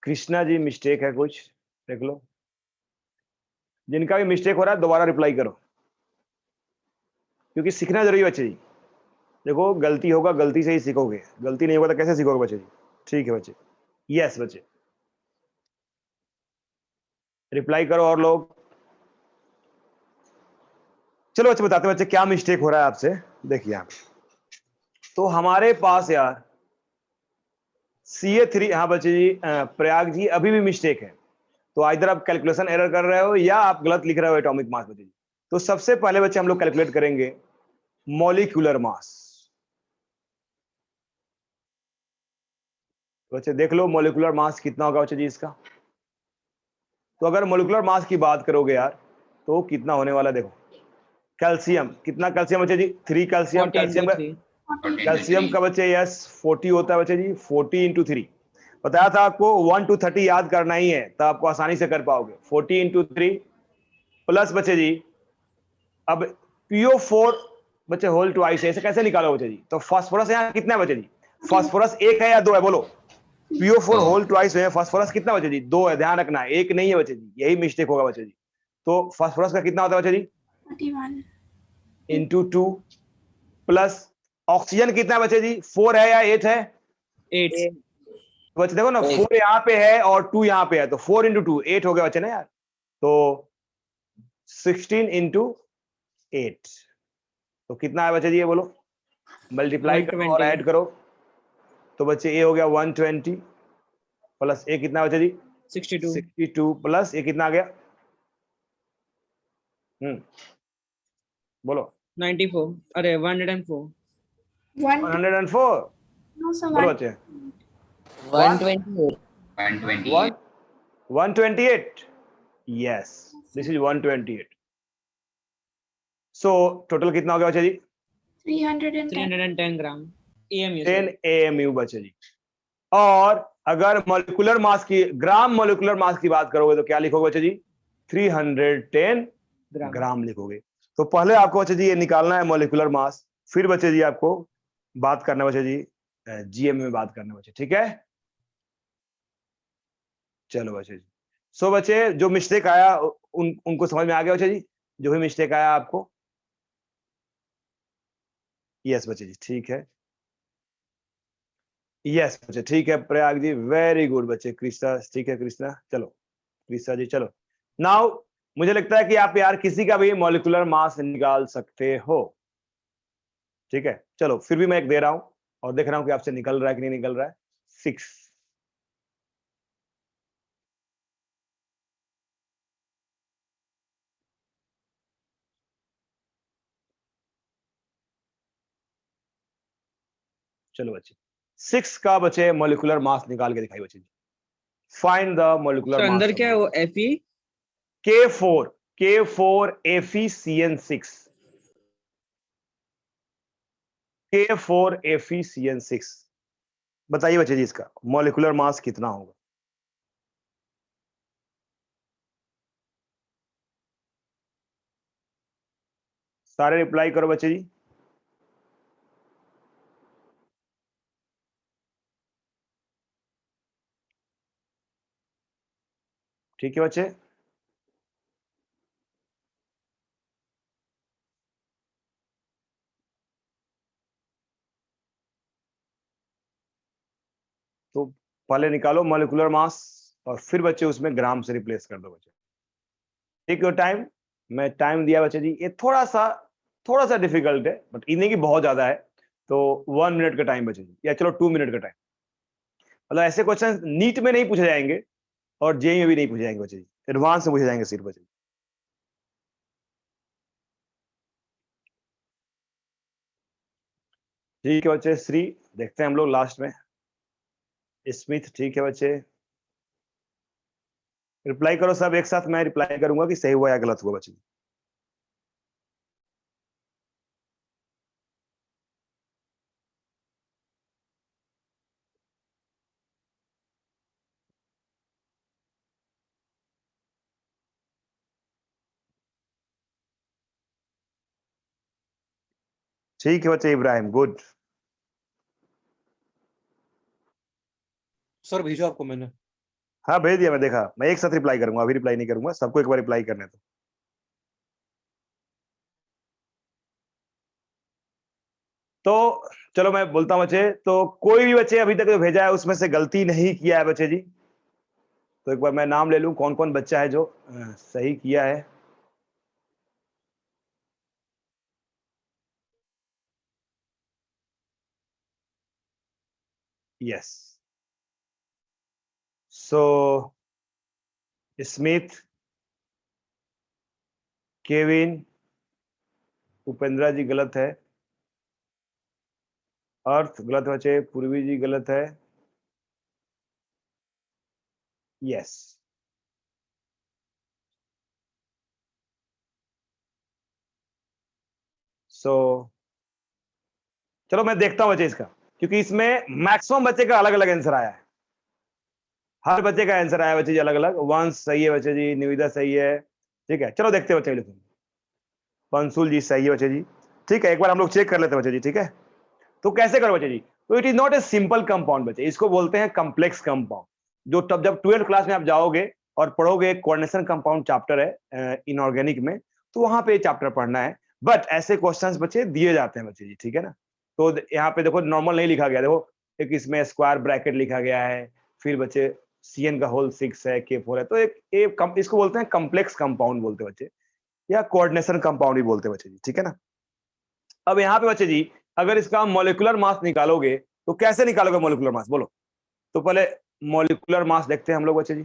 कृष्णा जी मिस्टेक है कुछ, देख लो। जिनका भी मिस्टेक हो रहा है दोबारा रिप्लाई करो, क्योंकि सीखना जरूरी है बच्चे जी। देखो, गलती होगा, गलती से ही सीखोगे, गलती नहीं होगा तो कैसे सीखोगे बच्चे जी। ठीक है बच्चे। यस बच्चे, रिप्लाई करो और लोग। चलो बच्चे बताते हैं बच्चे क्या मिस्टेक हो रहा है आपसे। देखिए यहाँ तो हमारे पास यार CA3, हाँ बच्चे जी, प्रयाग जी अभी भी मिस्टेक है। तो इधर आप कैलकुलेशन एरर कर रहे हो या आप गलत लिख रहे हो एटॉमिक मास बच्चे जी। तो सबसे पहले बच्चे हम लोग कैलकुलेट करेंगे मॉलिक्यूलर मास। बच्चे देख लो मॉलिक्यूलर मास कितना होगा बच्चे जी इसका। तो अगर मॉलिक्यूलर मास की बात करोगे यार तो कितना होने वाला है, देखो। कैल्शियम, कितना कैल्शियम बच्चे जी? 3 कैल्शियम। 40 कैल्शियम into का 3. 40. कैल्शियम का बच्चे यस 40 होता है बच्चे जी। 40 इंटू 3 बताया था आपको। 1 to 30 याद करना ही है, तो आपको आसानी से कर पाओगे। 40 इंटू 3 प्लस बच्चे जी, अब PO4 बच्चे होल ट्वाइस है, इसे कैसे निकालो बच्चे जी? तो फास्फोरस यहाँ कितना है बच्चे जी? फास्फोरस एक है या दो है, बोलो। PO4 दो। होल ट्वाइस है, फास्फोरस कितना बच्चे जी? दो है, ध्यान रखना है, एक नहीं है बच्चे जी, यही मिस्टेक होगा बच्चे जी। तो फास्फोरस का कितना होता है बच्चे जी? 31. इंटू 2 प्लस ऑक्सीजन कितना है बच्चे जी? 4 है या 8 है? 8. बच्चे देखो ना, 4 यहाँ पे है और 2 यहाँ पे है, तो 4 इंटू 2 8 हो गया बच्चे ना यार। तो 16 इंटू 8 तो कितना है बच्चे जी? ये बोलो, मल्टीप्लाई करो और 120. ऐड करो। तो बच्चे ये हो गया 120 प्लस ए कितना बच्चे जी? 62. 62 प्लस ये कितना आ गया? बोलो। 94. अरे 104. 104। No, sir, बोलो 1. बच्चे। 128. 128. 128। Yes, this is 128। So total कितना हो गया बच्चे जी? 310. 310 gram. EMU. 10 AMU बच्चे जी। और अगर मॉलिक्यूलर मास की, ग्राम मॉलिक्यूलर मास की बात करोगे तो क्या लिखोगे बच्चे जी? 310 Gram. ग्राम लिखोगे। तो पहले आपको बच्चे जी ये निकालना है मॉलिक्यूलर मास, फिर बच्चे जी आपको बात करना है बच्चे जी GM में बात करना है बच्चे, ठीक है। चलो बच्चे जी। सो बच्चे जो मिस्टेक आया उनको समझ में आ गया बच्चे जी, जो भी मिस्टेक आया आपको? यस बच्चे जी, ठीक है। यस बच्चे ठीक है। प्रयाग जी वेरी गुड बच्चे। कृष्णा ठीक है, कृष्णा चलो। कृष्णा जी चलो। नाउ मुझे लगता है कि आप यार किसी का भी मॉलिक्यूलर मास निकाल सकते हो, ठीक है। चलो फिर भी मैं एक दे रहा हूं और देख रहा हूं कि आपसे निकल रहा है कि नहीं निकल रहा है। 6। चलो बच्चे 6 का बच्चे मॉलिक्यूलर मास निकाल के दिखाई बच्चे जी। फाइंड द मॉलिक्यूलर So मास अंदर क्या है वो Fe? K4 FeCN6 K4 FeCN6। बताइए बच्चे जी इसका मॉलिक्यूलर मास कितना होगा? सारे रिप्लाई करो बच्चे जी। ठीक है बच्चे। पहले निकालो मॉलिक्यूलर मास और फिर बच्चे उसमें ग्राम से रिप्लेस कर दो बच्चे। टेक योर टाइम, मैं टाइम दिया बच्चे जी, ये थोड़ा सा डिफिकल्ट है बट इतनी की बहुत ज्यादा है, तो 1 मिनट का टाइम बच्चे जी, या चलो 2 मिनट का टाइम। मतलब ऐसे क्वेश्चन नीट में नहीं पूछे जाएंगे और जेईई में भी नहीं पूछे जाएंगे बच्चे जी, एडवांस में पूछे जाएंगे सिर्फ बच्चे। ठीक है बच्चे, श्री देखते हैं हम लोग लास्ट में। स्मिथ ठीक है बच्चे, रिप्लाई करो सब एक साथ, मैं रिप्लाई करूंगा कि सही हुआ या गलत हुआ बच्चे। ठीक है बच्चे, इब्राहिम गुड। सर भेजा आपको मैंने। हाँ भेज दिया, मैं देखा, मैं एक साथ रिप्लाई करूंगा, अभी रिप्लाई नहीं करूंगा, सबको एक बार रिप्लाई करने दो। तो चलो मैं बोलता हूं बच्चे, तो कोई भी बच्चे अभी तक जो भेजा है उसमें से गलती नहीं किया है बच्चे जी, तो एक बार मैं नाम ले लूं कौन कौन बच्चा है जो सही किया है। यस, सो स्मिथ, केविन, उपेंद्रा जी गलत है, अर्थ गलत बच्चे, पूर्वी जी गलत है, यस, सो चलो मैं देखता हूं बच्चे इसका, क्योंकि इसमें मैक्सिमम बच्चे का अलग अलग आंसर आया है, हर बच्चे का आंसर आया बच्चे जी अलग अलग। वंश सही है बच्चे जी, निविदा सही है, ठीक है, चलो देखते हैं बच्चे, लिखो पंसुल जी सही है बच्चे जी, ठीक है, एक बार हम लोग चेक कर लेते हैं बच्चे जी, ठीक है। तो कैसे करो बच्चे जी, तो it is not a simple compound बच्चे, इसको बोलते हैं कॉम्प्लेक्स कंपाउंड, जो तब जब 12th क्लास में आप जाओगे और पढ़ोगे, कोऑर्डिनेशन कंपाउंड चैप्टर है इनऑर्गेनिक में, तो वहां पे चैप्टर पढ़ना है। बट ऐसे क्वेश्चंस बच्चे दिए जाते हैं बच्चे जी, ठीक है ना। तो यहाँ पे देखो नॉर्मल नहीं लिखा गया, देखो एक इसमें स्क्वायर ब्रैकेट लिखा गया है, फिर बच्चे CN का होल 6 है, K4 है, तो इसको बोलते हैं कॉम्प्लेक्स कंपाउंड बोलते हैं बच्चे, या कोऑर्डिनेशन कंपाउंड भी बोलते हैं बच्चे जी, ठीक है ना। अब यहाँ पे बच्चे जी अगर इसका मॉलिक्यूलर मास निकालोगे तो कैसे निकालोगे मॉलिक्यूलर मास, बोलो। तो पहले मॉलिक्यूलर मास देखते हैं हम लोग बच्चे जी,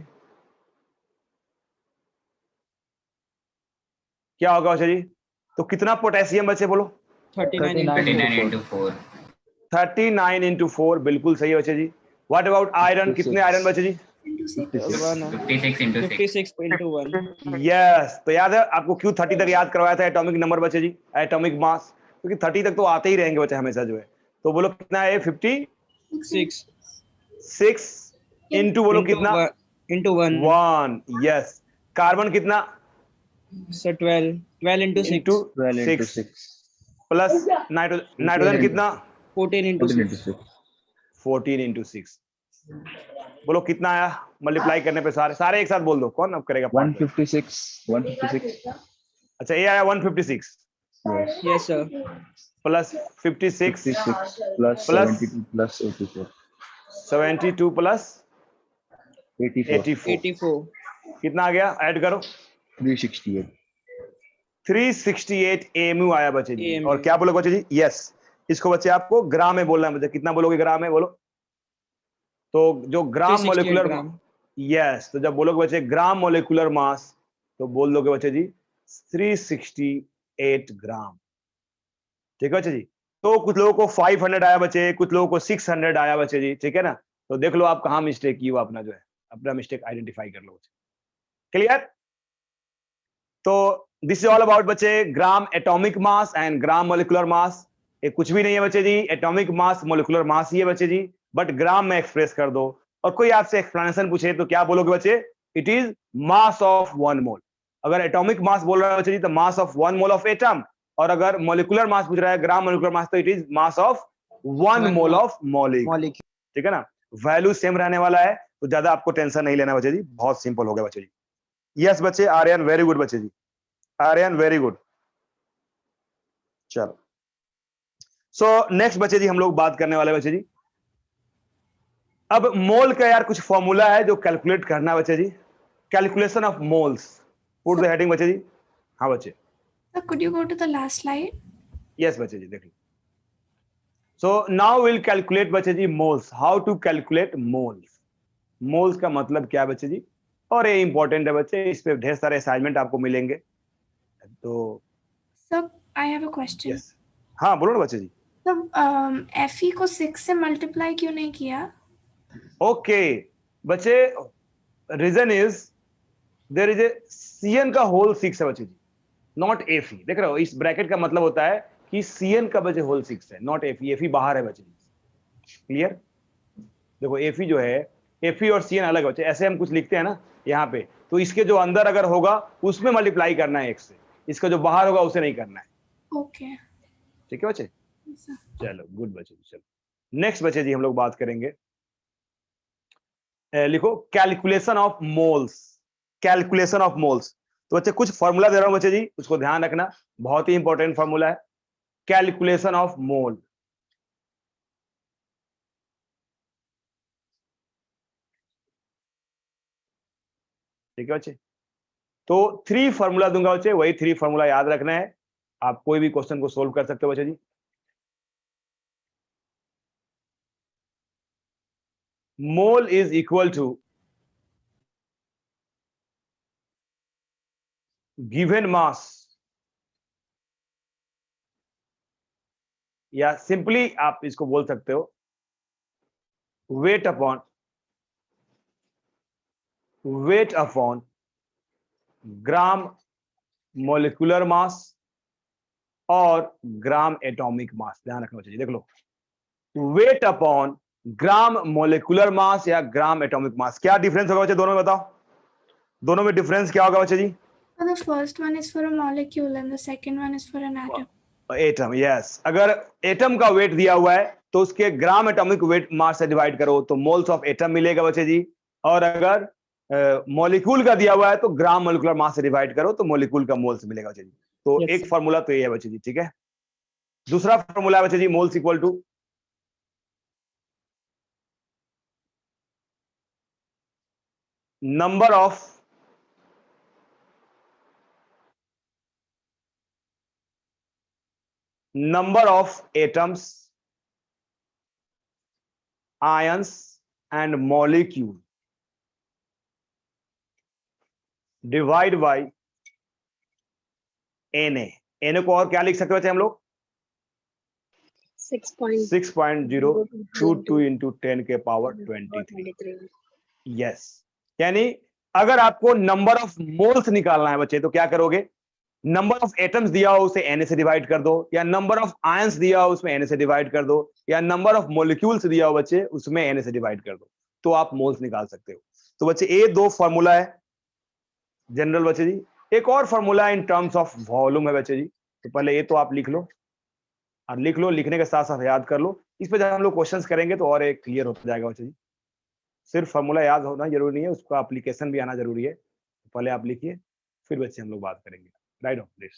क्या होगा बच्चे जी। तो कितना पोटेशियम बच्चे बोलो, 39 into 4 39 into 4, बिल्कुल सही है बच्चे जी। व्हाट अबाउट आयरन, कितने आयरन बच्चे जी, into 6. 56 into 6 56 into 1 yes. तो याद है आपको क्यों 30 तक याद करवाया था, एटॉमिक नंबर बच्चे जी, एटॉमिक मास, क्योंकि 30 तक तो आते ही रहेंगे बच्चे हमेशा जो है। तो बोलो कितना है, 56 इंटू बोलो कितना, into 1 1, यस। कार्बन कितना, so 12 into 6 into 12 into 6 6. Plus nitrogen कितना, 14 into 14 into 6 6. 14 इंटू 6। बोलो कितना आया, मल्टीप्लाई करने पे सारे एक साथ बोल दो, कौन अब करेगा part में? 156. 156. अच्छा ये आया 156 Yes. yes sir plus 56 56 plus Plus 72 plus 84. 72 plus 84. 84 84 कितना आ गया, ऐड करो, 368. 368 AMU आया बच्चे जी। AMU और क्या बोलोगे बच्चे जी, यस। इसको बच्चे आपको ग्राम में बोलना है बच्चे, कितना बोलोगे ग्राम में, बोलो। तो जो ग्राम 368 मोलिकुलर, ग्राम यस, तो जब बोलोगे बच्चे ग्राम मोलिकुलर मास, तो बोल दोगे बच्चे जी 368 ग्राम, ठीक है बच्चे जी। तो कुछ लोगों को 500 आया बच्चे, कुछ लोगों को 600 आया बच्चे जी, ठीक है ना। तो देख लो आप कहाँ मिस्टेक की हो, अपना जो है अपना मिस्टेक आइडेंटिफाई कर लो बच्चे, क्लियर। तो दिस इज ऑल अबाउट बच्चे gram atomic mass and gram molecular मास। ये कुछ भी नहीं है बच्चे जी, एटॉमिक मास मोलिकुलर मास ही है बच्चे जी, बट ग्राम में एक्सप्रेस कर दो। और कोई आपसे एक्सप्लेनेशन पूछे तो क्या बोलोगे बच्चे, इट इज मास ऑफ 1 मोल। अगर एटॉमिक मास बोल रहा है बच्चे जी तो मास ऑफ 1 मोल ऑफ एटम, और अगर मोलिकुलर मास पूछ रहा है, ग्राम मोलिकुलर मास, तो it is mass of 1 mole of molecule, ठीक है ना। वैल्यू सेम रहने वाला है, तो ज्यादा आपको टेंशन नहीं लेना बच्चे जी, बहुत सिंपल हो गया बच्चे जी। यस बच्चे, आर्यन वेरी गुड बच्चे जी, आर्यन वेरी गुड। चलो सो नेक्स्ट बच्चे जी हम लोग बात करने वाले बच्चे जी अब मोल का यार कुछ फॉर्मूला है जो कैलकुलेट करना है बच्चे जी, calculation of moles, put the heading बच्चे जी। हाँ बच्चे, Sir, could you go to the last slide? Yes बच्चे जी देख लो। सो नाउ विल कैलकुलेट बच्चे जी moles, how to calculate moles. Moles का मतलब क्या है बच्चे जी, और ये इंपॉर्टेंट है बच्चे, इस पे ढेर सारे असाइनमेंट आपको मिलेंगे। तो Sir, I have a question. Yes, हाँ बोलो ना बच्चे जी। Sir, Fe को 6 से मल्टीप्लाई क्यों नहीं किया? ओके बच्चे, reason is there is a Cn का होल 6 है बच्चे जी, नॉट Fe। देख रहे हो, इस ब्रैकेट का मतलब होता है कि Cn का बच्चे होल 6 है, नॉट Fe। Fe बाहर है बच्चे जी, क्लियर। देखो Fe जो है, Fe और Cn अलग है बच्चे, ऐसे हम कुछ लिखते हैं ना यहाँ पे, तो इसके जो अंदर अगर होगा उसमें मल्टीप्लाई करना है 1 से, इसका जो बाहर होगा उसे नहीं करना है। Okay. ठीक है बच्चे, Yes, sir. चलो गुड बच्चे जी। चलो नेक्स्ट बच्चे जी हम लोग बात करेंगे, लिखो calculation of moles, calculation of moles. तो बच्चे कुछ फॉर्मूला दे रहा हूं बच्चे जी, उसको ध्यान रखना, बहुत ही इंपॉर्टेंट फॉर्मूला है, कैलकुलेशन ऑफ मोल। ठीक है बच्चे, तो 3 फॉर्मूला दूंगा बच्चे, वही 3 फॉर्मूला याद रखना है, आप कोई भी क्वेश्चन को सोल्व कर सकते हो बच्चे जी। Mole is equal to given mass, या सिंपली आप इसको बोल सकते हो weight upon gram molecular mass और ग्राम एटॉमिक मास। ध्यान रखना चाहिए, देख लो, weight upon gram molecular mass या ग्राम एटॉमिक मास। क्या डिफरेंस होगा बच्चे दोनों में, बताओ, दोनों में डिफरेंस क्या होगा बच्चे जी? So the first one is for a molecule and the second one is for an atom. Atom, yes. अगर एटम का वेट दिया हुआ है तो उसके ग्राम एटॉमिक वेट मास से डिवाइड करो तो मोल्स ऑफ एटम मिलेगा बच्चे जी, और अगर मॉलिक्यूल का दिया हुआ है तो ग्राम मोलिकुलर मास से डिवाइड करो तो मॉलिक्यूल का मोल्स मिलेगा बच्चे जी। तो Yes, एक sir. फॉर्मूला तो ये है बच्चे जी, ठीक है। दूसरा फॉर्मूला है बच्चे जी, moles equal to number of atoms, ions and molecule divide by Na को और क्या लिख सकते हैं हम लोग? 6.022 इंटू 10 के पावर 23। यस, यानी अगर आपको नंबर ऑफ मोल्स निकालना है बच्चे तो क्या करोगे, नंबर ऑफ एटम्स दिया हो उसे Na से डिवाइड कर दो, या नंबर ऑफ आयंस दिया हो उसमें Na से डिवाइड कर दो, या नंबर ऑफ मॉलिक्यूल्स दिया हो बच्चे उसमें Na से डिवाइड कर दो, तो आप मोल्स निकाल सकते हो। तो बच्चे ये 2 फॉर्मूला है जनरल बच्चे जी। एक और formula in terms of volume है बच्चे जी, तो पहले ये तो आप लिख लो, और लिख लो, लिखने के साथ साथ याद कर लो, इस पे जब हम लोग क्वेश्चंस करेंगे तो और एक क्लियर होता जाएगा बच्चे जी। सिर्फ फॉर्मूला याद होना जरूरी नहीं है, उसका एप्लीकेशन भी आना जरूरी है। पहले आप लिखिए, फिर बच्चे हम लोग बात करेंगे। Right on please.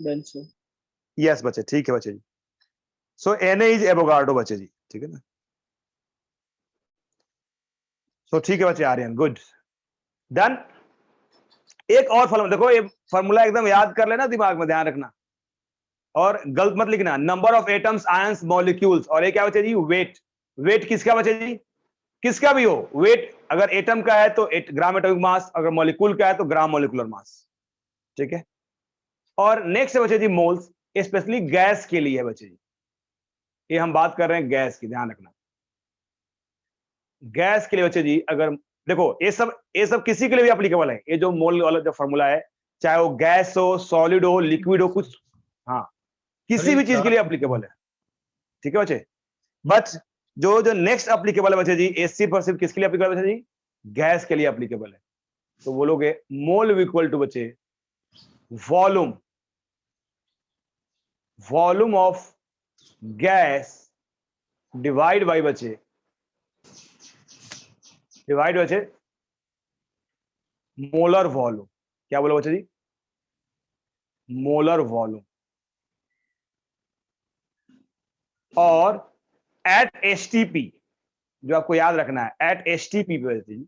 Done, sir. Yes बच्चे, ठीक है बच्चे जी। सो Na इज एवोगाड्रो बच्चे जी, ठीक है ना। सो ठीक है बच्चे, आर्यन गुड डन। एक और फॉर्मूला देखो, ये फॉर्मूला एकदम याद कर लेना, दिमाग में ध्यान रखना और गलत मत लिखना। Number of atoms, ions, molecules, और ये क्या बच्चे जी? वेट। वेट किसका बच्चे जी? किसका भी हो वेट, अगर एटम का है तो ग्राम एटॉमिक मास, अगर मॉलिक्यूल का है तो ग्राम मॉलिक्यूलर मास, ठीक है। और नेक्स्ट है बच्चे जी मोल्स, स्पेशली गैस के लिए है बच्चे जी, ये हम बात कर रहे हैं गैस की, ध्यान रखना। गैस के लिए बच्चे जी, अगर देखो ये सब किसी के लिए भी एप्लीकेबल है, ये जो मोल वाला जो फॉर्मूला है, चाहे वो गैस हो, सॉलिड हो, लिक्विड हो, कुछ, हाँ, किसी भी चीज के लिए एप्लीकेबल है, ठीक है बच्चे। बट जो नेक्स्ट एप्लीकेबल है बच्चे जी, ये सिर्फ किसके लिए एप्लीकेबल है बच्चे जी? गैस के लिए एप्लीकेबल है। तो बोलोगे मोल इक्वल टू बच्चे volume of gas divide by बच्चे मोलर वॉल्यूम। क्या बोलो बच्चे जी? Molar volume. और एट एसटीपी, जो आपको याद रखना है, एट एसटीपी पे बच्चे जी,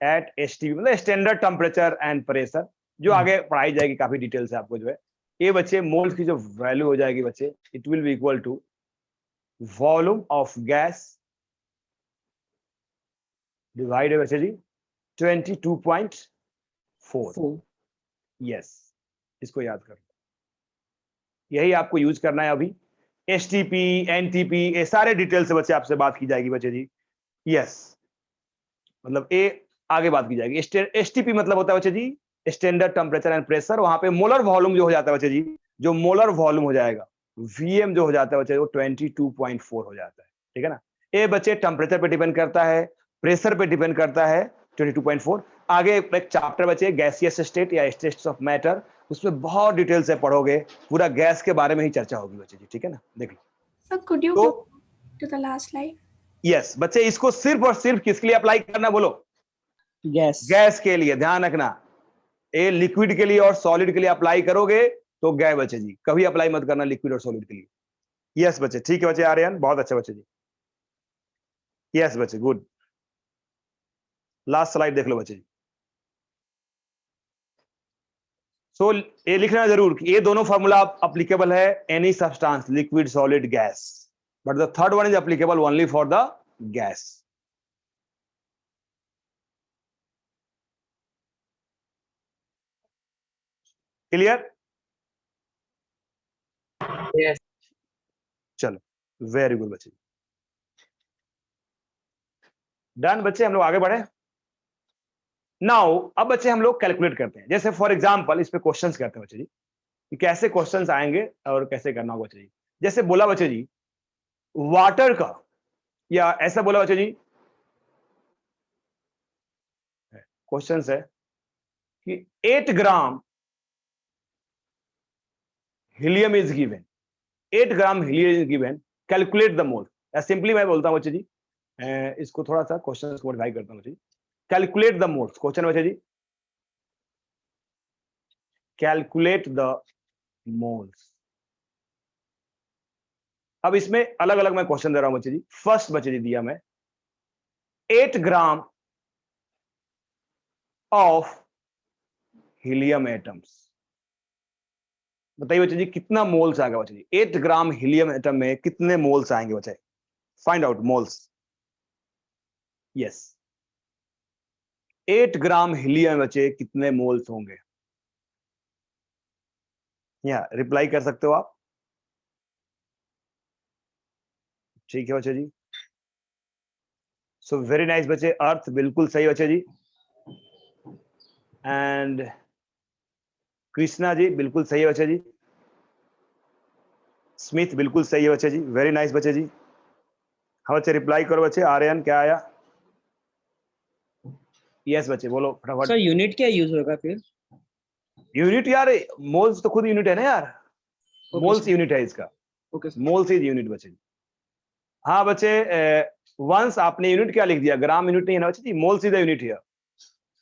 एट एसटीपी मतलब स्टैंडर्ड टेम्परेचर एंड प्रेशर, जो आगे पढ़ाई जाएगी काफी डिटेल से आपको जो है। ये बच्चे मोल्स की जो वैल्यू हो जाएगी बच्चे, it will be equal to volume of gas divided बच्चे जी 22.4। यस, इसको याद कर लो, यही आपको यूज करना है अभी। एसटीपी, एनटीपी, ये सारे डिटेल से बच्चे आपसे बात की जाएगी बच्चे जी। यस, मतलब ये आगे बात की जाएगी। एसटीपी मतलब होता है बच्चे जी स्टैंडर्ड टेम्परेचर एंड प्रेशर, वहां पे मोलर वॉल्यूम जो हो जाता है बच्चे जी, जो मोलर वॉल्यूम हो जाएगा वीएम जो हो जाता है बच्चे वो 22.4 हो जाता है, ठीक है ना। ये बच्चे टेम्परेचर पे डिपेंड करता है, प्रेशर पे डिपेंड करता है 22.4। आगे एक चैप्टर बचे गैसियस स्टेट या स्टेट्स ऑफ मैटर, उसमें बहुत डिटेल से पढ़ोगे, पूरा गैस के बारे में ही चर्चा होगी बच्चे जी, ठीक है ना। देखिए Sir, could you तो go to the last slide? Yes बच्चे, इसको सिर्फ और सिर्फ किसके लिए अप्लाई करना बोलो? गैस के लिए। ध्यान रखना, ये लिक्विड के लिए और सॉलिड के लिए अप्लाई करोगे तो गए बच्चे जी, कभी अप्लाई मत करना लिक्विड और सॉलिड के लिए। यस बच्चे, ठीक है बच्चे, आर्यन बहुत अच्छा बच्चे जी। यस बच्चे, गुड। लास्ट स्लाइड देख लो बच्चे जी। सो ये लिखना जरूर कि ये दोनों फॉर्मूला अप्लीकेबल है any substance, liquid, solid, gas, but the third one is applicable only for the gas. Clear? Yes. चलो, वेरी गुड बच्चे। डन बच्चे, हम लोग आगे बढ़े। नाउ अब बच्चे हम लोग कैलकुलेट करते हैं। जैसे फॉर एग्जांपल इस पे क्वेश्चंस करते हैं बच्चे जी, कि कैसे क्वेश्चंस आएंगे और कैसे करना होगा बच्चे जी। जैसे बोला बच्चे जी वाटर का, या ऐसा बोला बच्चे जी, क्वेश्चन है कि 8 gram helium is given, 8 gram helium is given, calculate the mole. या सिंपली मैं बोलता हूं बच्चे जी, इसको थोड़ा सा क्वेश्चन को मॉडिफाई करता हूं बच्चे जी। कैलकुलेट द मोल्स, क्वेश्चन बच्चे जी, कैलकुलेट द मोल्स। अब इसमें अलग अलग मैं क्वेश्चन दे रहा हूं बच्चे जी। फर्स्ट बच्चे जी दिया मैं 8 ग्राम ऑफ हीलियम एटम्स, बताइए बच्चे जी कितना मोल्स आएगा बच्चे जी। 8 ग्राम हीलियम एटम में कितने मोल्स आएंगे बच्चे? Find out moles. Yes, 8 gram helium बच्चे कितने मोल्स होंगे? या रिप्लाई कर सकते हो आप। ठीक है बच्चे जी, सो वेरी नाइस बच्चे। अर्थ बिल्कुल सही बच्चे जी, एंड कृष्णा जी बिल्कुल सही है बच्चे जी, स्मिथ बिल्कुल सही है बच्चे जी, वेरी नाइस बच्चे जी। हाँ बच्चे रिप्लाई करो बच्चे। आर्यन क्या आया? यस बच्चे बोलो फटाफट। सर यूनिट क्या यूज होगा फिर? यूनिट यार, मोल्स तो खुद यूनिट है ना यार, मोल्स सर। यूनिट है इसका, okay sir. Moles is unit बच्चे। हाँ बच्चे, वंस आपने यूनिट क्या लिख दिया, ग्राम यूनिट नहीं है ना बच्चे जी, moles is the unit here.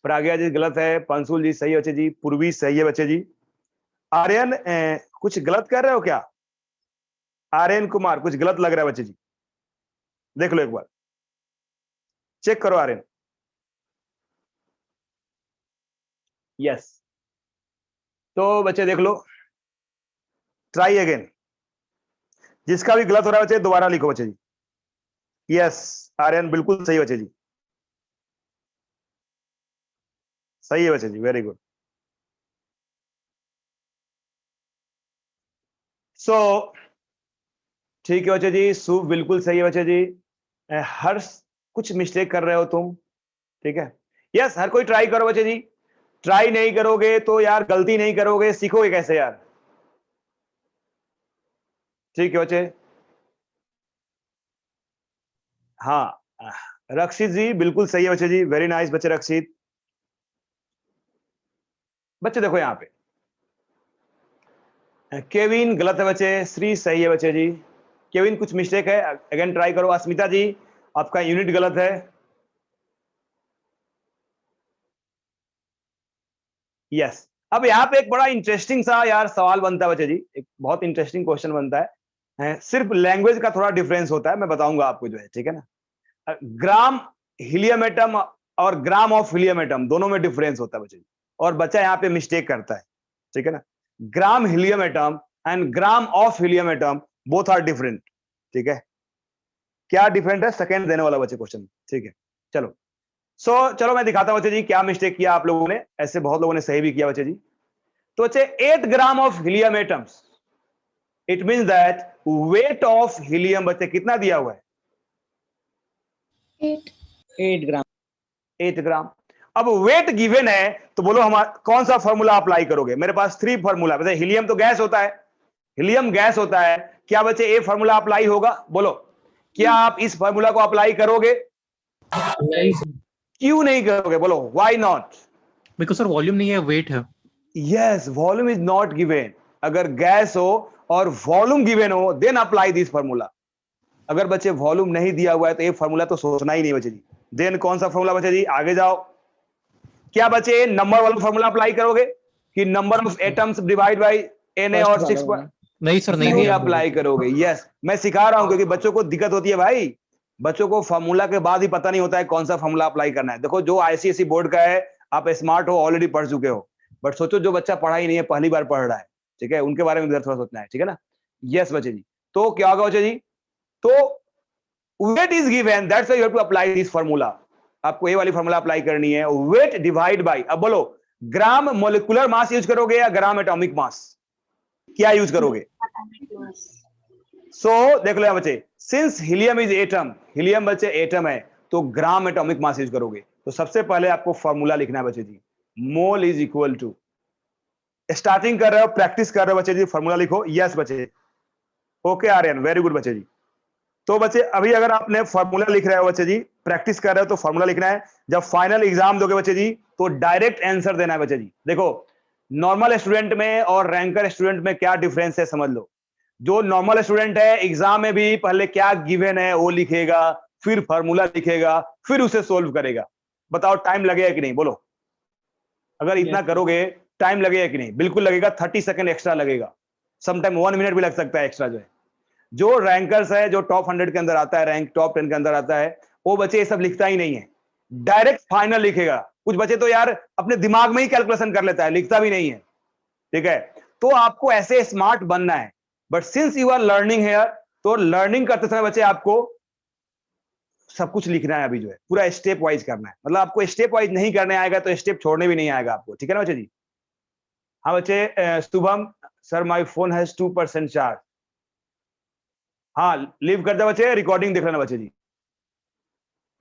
Pragya ji गलत है, पंसुल जी सही है बच्चे जी, पूर्वी सही है बच्चे जी। आर्यन कुछ गलत कर रहे हो क्या? आर्यन कुमार कुछ गलत लग रहा है बच्चे जी, देख लो एक बार, चेक करो आर्यन। यस, तो बच्चे देख लो, ट्राई अगेन। जिसका भी गलत हो रहा है बच्चे दोबारा लिखो बच्चे जी। यस आर्यन बिल्कुल सही बच्चे जी, सही है बच्चे जी, वेरी गुड। सो ठीक है बच्चे जी, शुभ बिल्कुल सही है बच्चे जी। हर कुछ मिस्टेक कर रहे हो तुम, ठीक है। यस, हर कोई ट्राई करो बच्चे जी, ट्राई नहीं करोगे तो यार, गलती नहीं करोगे सीखोगे कैसे यार? ठीक है बच्चे। हाँ, रक्षित जी बिल्कुल सही है बच्चे जी, वेरी नाइस बच्चे रक्षित। बच्चे देखो यहाँ पे, केविन गलत है बच्चे, श्री सही है बच्चे जी। केविन कुछ मिस्टेक है, अगेन ट्राई करो। अस्मिता जी आपका यूनिट गलत है। यस, अब यहाँ पे एक बड़ा इंटरेस्टिंग सा यार सवाल बनता है बच्चे जी, एक बहुत इंटरेस्टिंग क्वेश्चन बनता है सिर्फ लैंग्वेज का थोड़ा डिफरेंस होता है, मैं बताऊंगा आपको जो है, ठीक है ना। ग्राम हीलियम एटम और ग्राम ऑफ हीलियम एटम दोनों में डिफरेंस होता है बच्चे, और बच्चा यहाँ पे मिस्टेक करता है, ठीक है ना। Gram helium atom and gram of helium atom both are different, ठीक है। क्या डिफरेंट है, सेकंड देने वाला बच्चे क्वेश्चन, ठीक है। चलो चलो मैं दिखाता हूं बच्चे जी क्या मिस्टेक किया आप लोगों ने, ऐसे बहुत लोगों ने सही भी किया बच्चे जी। तो बच्चे 8 gram of helium atoms, it means that weight of helium बच्चे कितना दिया हुआ है, 8 ग्राम। 8 ग्राम। अब वेट गिवन है तो बोलो हमारा कौन सा फॉर्मूला अप्लाई करोगे। मेरे पास 3 फॉर्मूला, बच्चे हीलियम तो गैस होता है, हीलियम गैस होता है, क्या बच्चे ए फॉर्मूला अप्लाई होगा, बोलो क्या आप इस फॉर्मूला को अप्लाई करोगे? नहीं सर, क्यों नहीं करोगे, बोलो why not? Because sir volume नहीं है, वेट है। Yes, volume is not given. अगर गैस हो और वॉल्यूम गिवन हो देन अप्लाई दिस फॉर्मूला। अगर बच्चे वॉल्यूम नहीं दिया हुआ है तो ये फॉर्मूला तो सोचना ही नहीं बच्चे जी। देन कौन सा फॉर्मूला बच्चे जी, आगे जाओ। क्या बच्चे नंबर वाला फॉर्मूला अप्लाई करोगे कि number of atoms divide by Na और 6? नहीं सर, नहीं अप्लाई करोगे। यस, मैं सिखा रहा हूं क्योंकि बच्चों को दिक्कत होती है भाई, बच्चों को फॉर्मूला के बाद ही पता नहीं होता है कौन सा फॉर्मूला अप्लाई करना है। देखो जो आईसीएसई बोर्ड का है, आप स्मार्ट हो, ऑलरेडी पढ़ चुके हो, बट सोचो जो बच्चा पढ़ा ही नहीं है, पहली बार पढ़ रहा है, ठीक है, उनके बारे में थोड़ा सोचना है, ठीक है ना। यस बच्चे जी, तो क्या होगा बच्चे जी, तो weight is given, that's why you have to apply this formula. आपको ये वाली फॉर्मूला अप्लाई करनी है, वेट डिवाइड बाय, अब बोलो ग्राम मोलिकुलर मास यूज करोगे या ग्राम एटॉमिक मास, क्या यूज करोगे? देख लो यहाँ बच्चे, since helium is atom, helium बच्चे एटम है, तो ग्राम एटॉमिक मास यूज करोगे। तो सबसे पहले आपको फॉर्मूला लिखना है बच्चे जी, mole is equal to, starting कर रहे हो, प्रैक्टिस कर रहे हो बच्चे जी, फॉर्मूला लिखो। यस बच्चे, ओके आर्यन, वेरी गुड बच्चे जी। तो बच्चे अभी अगर आपने फॉर्मूला लिख रहे हो बच्चे जी, प्रैक्टिस कर रहे हो तो फॉर्मूला लिखना है। जब फाइनल एग्जाम दोगे बच्चे जी तो डायरेक्ट आंसर देना है बच्चे जी। देखो नॉर्मल स्टूडेंट में और रैंकर स्टूडेंट में क्या डिफरेंस है समझ लो। जो नॉर्मल स्टूडेंट है एग्जाम में भी पहले क्या गिवन है वो लिखेगा, फिर फॉर्मूला लिखेगा, फिर उसे सोल्व करेगा। बताओ टाइम लगेगा कि नहीं, बोलो अगर इतना करोगे टाइम लगेगा कि नहीं? बिल्कुल लगेगा, 30 सेकंड एक्स्ट्रा लगेगा, समटाइम 1 मिनट भी लग सकता है एक्स्ट्रा जो है। जो रैंकर्स है, जो टॉप 100 के अंदर आता है, रैंक टॉप 10 के अंदर आता है, वो बच्चे ये सब लिखता ही नहीं है, डायरेक्ट फाइनल लिखेगा। कुछ बच्चे तो यार अपने दिमाग में ही कैलकुलेशन कर लेता है, लिखता भी नहीं है, ठीक है। तो आपको ऐसे स्मार्ट बनना है, but since you are learning here, तो लर्निंग करते समय बच्चे आपको सब कुछ लिखना है अभी जो है, पूरा स्टेप वाइज करना है। मतलब आपको स्टेप वाइज नहीं करने आएगा तो स्टेप छोड़ने भी नहीं आएगा आपको, ठीक है ना बच्चे जी। हाँ बच्चे, Shubham sir my phone has 2% charge. हाँ लीव कर दे बच्चे, रिकॉर्डिंग देख लेना बच्चे जी,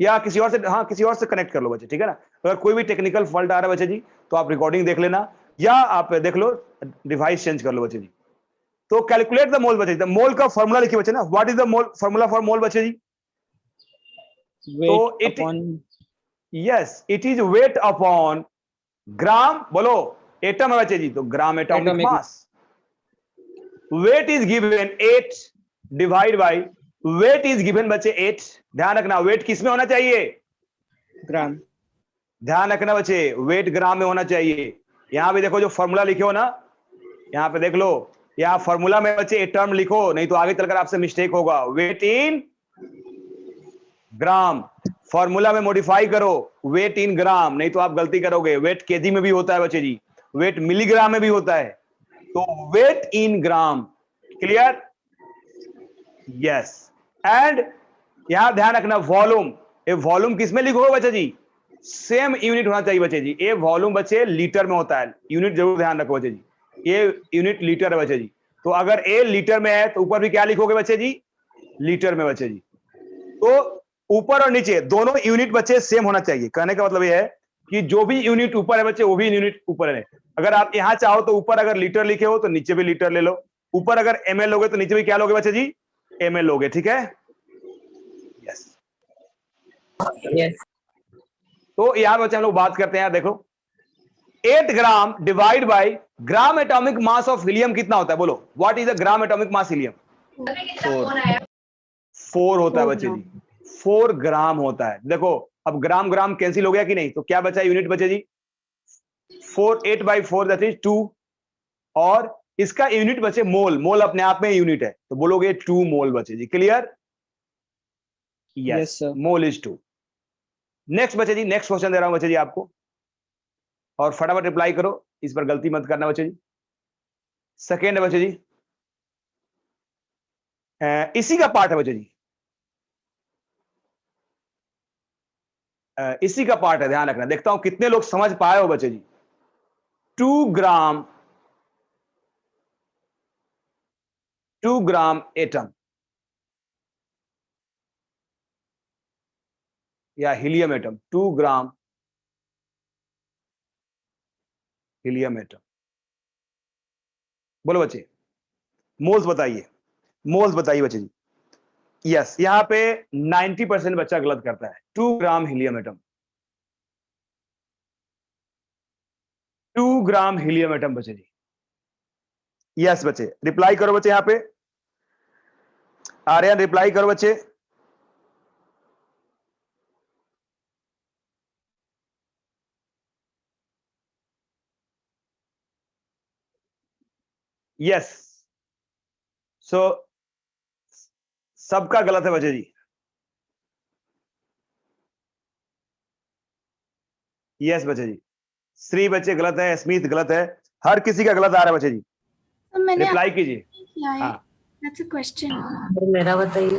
या किसी और से, हाँ किसी और से कनेक्ट कर लो बच्चे, ठीक है ना। अगर कोई भी टेक्निकल फॉल्ट आ रहा है बच्चे जी तो आप रिकॉर्डिंग देख लेना, या आप देख लो डिवाइस चेंज कर लो बच्चे जी। तो कैलकुलेट द मोल बच्चे, मोल का फॉर्मूला लिखिए बच्चे ना, what is the mole, formula for mole बच्चे जी? तो it, yes it is weight upon gram, बोलो एटम है बच्चे जी, तो gram atomic mass. Weight is given 8 divide by, weight is given बच्चे 8, ध्यान रखना वेट किस में होना चाहिए? ग्राम। ध्यान रखना बच्चे, वेट ग्राम में होना चाहिए। यहां पे देखो जो फॉर्मूला लिखे हो ना, यहां पे देख लो, यहां फॉर्मूला में बच्चे एक टर्म लिखो, नहीं तो आगे चलकर आपसे मिस्टेक होगा। वेट इन ग्राम, फॉर्मूला में मॉडिफाई करो, वेट इन ग्राम, नहीं तो आप गलती करोगे। वेट केजी में भी होता है बच्चे जी, वेट मिलीग्राम में भी होता है, तो weight in gram, clear? Yes, and यहां ध्यान रखना वॉल्यूम, ये वॉल्यूम किस में लिखोगे बच्चे जी? सेम यूनिट होना चाहिए बच्चे जी। ये वॉल्यूम बच्चे लीटर में होता है, यूनिट जरूर ध्यान रखो बच्चे जी, ये यूनिट लीटर है बच्चे जी। तो अगर ए लीटर में है तो ऊपर भी क्या लिखोगे बच्चे जी? लीटर में बच्चे जी। तो ऊपर और नीचे दोनों यूनिट बच्चे सेम होना चाहिए। कहने का मतलब ये है कि जो भी यूनिट ऊपर है बच्चे वो भी यूनिट ऊपर है। अगर आप यहां चाहो तो ऊपर अगर लीटर लिखे हो तो नीचे भी लीटर ले लो, ऊपर अगर ml लोगे तो नीचे भी क्या लोगे बच्चे जी? ml लोगे, ठीक है। Yes yes. तो यहां बच्चे हम लोग बात करते हैं, देखो 8 gram divide by gram atomic mass of helium कितना होता है, बोलो what is the gram atomic mass helium? 4 होता है बच्चे जी, 4 ग्राम होता है। देखो अब ग्राम ग्राम कैंसिल हो गया कि नहीं, तो क्या बचा यूनिट बचे जी? 4 8/4 दैट इज 2, और इसका यूनिट बचे मोल, मोल अपने आप में यूनिट है, तो बोलोगे 2 मोल बचे जी। Clear? Yes, yes, sir. Mole is 2। Next बचे जी, नेक्स्ट क्वेश्चन दे रहा हूं बच्चे जी आपको, और फटाफट रिप्लाई करो, इस पर गलती मत करना बच्चे जी। सेकेंड है बच्चे जी, इसी का पार्ट है बच्चे जी, इसी का पार्ट है, ध्यान रखना। देखता हूं कितने लोग समझ पाए हो बच्चे जी। 2 ग्राम एटम या हीलियम एटम, 2 ग्राम हीलियम एटम। बोलो बच्चे, मोल्स बताइए, मोल्स बताइए बच्चे जी। यस, यहां पे 90% बच्चा गलत करता है। 2 ग्राम हीलियम एटम, 2 ग्राम हीलियम एटम बच्चे जी। यस बच्चे, रिप्लाई करो बच्चे, यहां पे आर्यन रिप्लाई करो बच्चे। यस, सो सबका गलत है बच्चे जी। यस बच्चे जी, श्री बच्चे गलत है, स्मिथ गलत है, हर किसी का गलत आ रहा है बच्चे जी। तो मैंने रिप्लाई कीजिए। किया है। हाँ, That's a question. मेरा बताइए।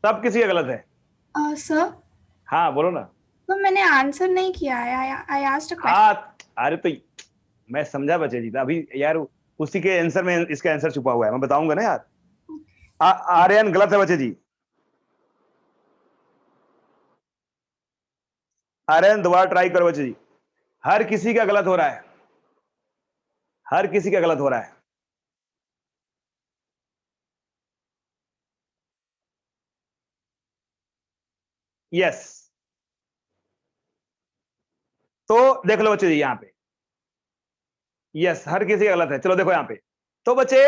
सब किसी का गलत है। Sir, हाँ बोलो ना। तो मैंने आंसर नहीं किया है। I asked a question. हाँ, अरे तो मैं समझा बच्चे जी, अभी यार उसी के आंसर में इसका आंसर छुपा हुआ है, मैं बताऊंगा ना यार। आर्यन गलत है बच्चे जी। आर्यन दोबारा ट्राई करो बच्चे जी, हर किसी का गलत हो रहा है, हर किसी का गलत हो रहा है। यस, तो देख लो बच्चे जी यहां पे, यस हर किसी का गलत है। चलो देखो यहां पे, तो बच्चे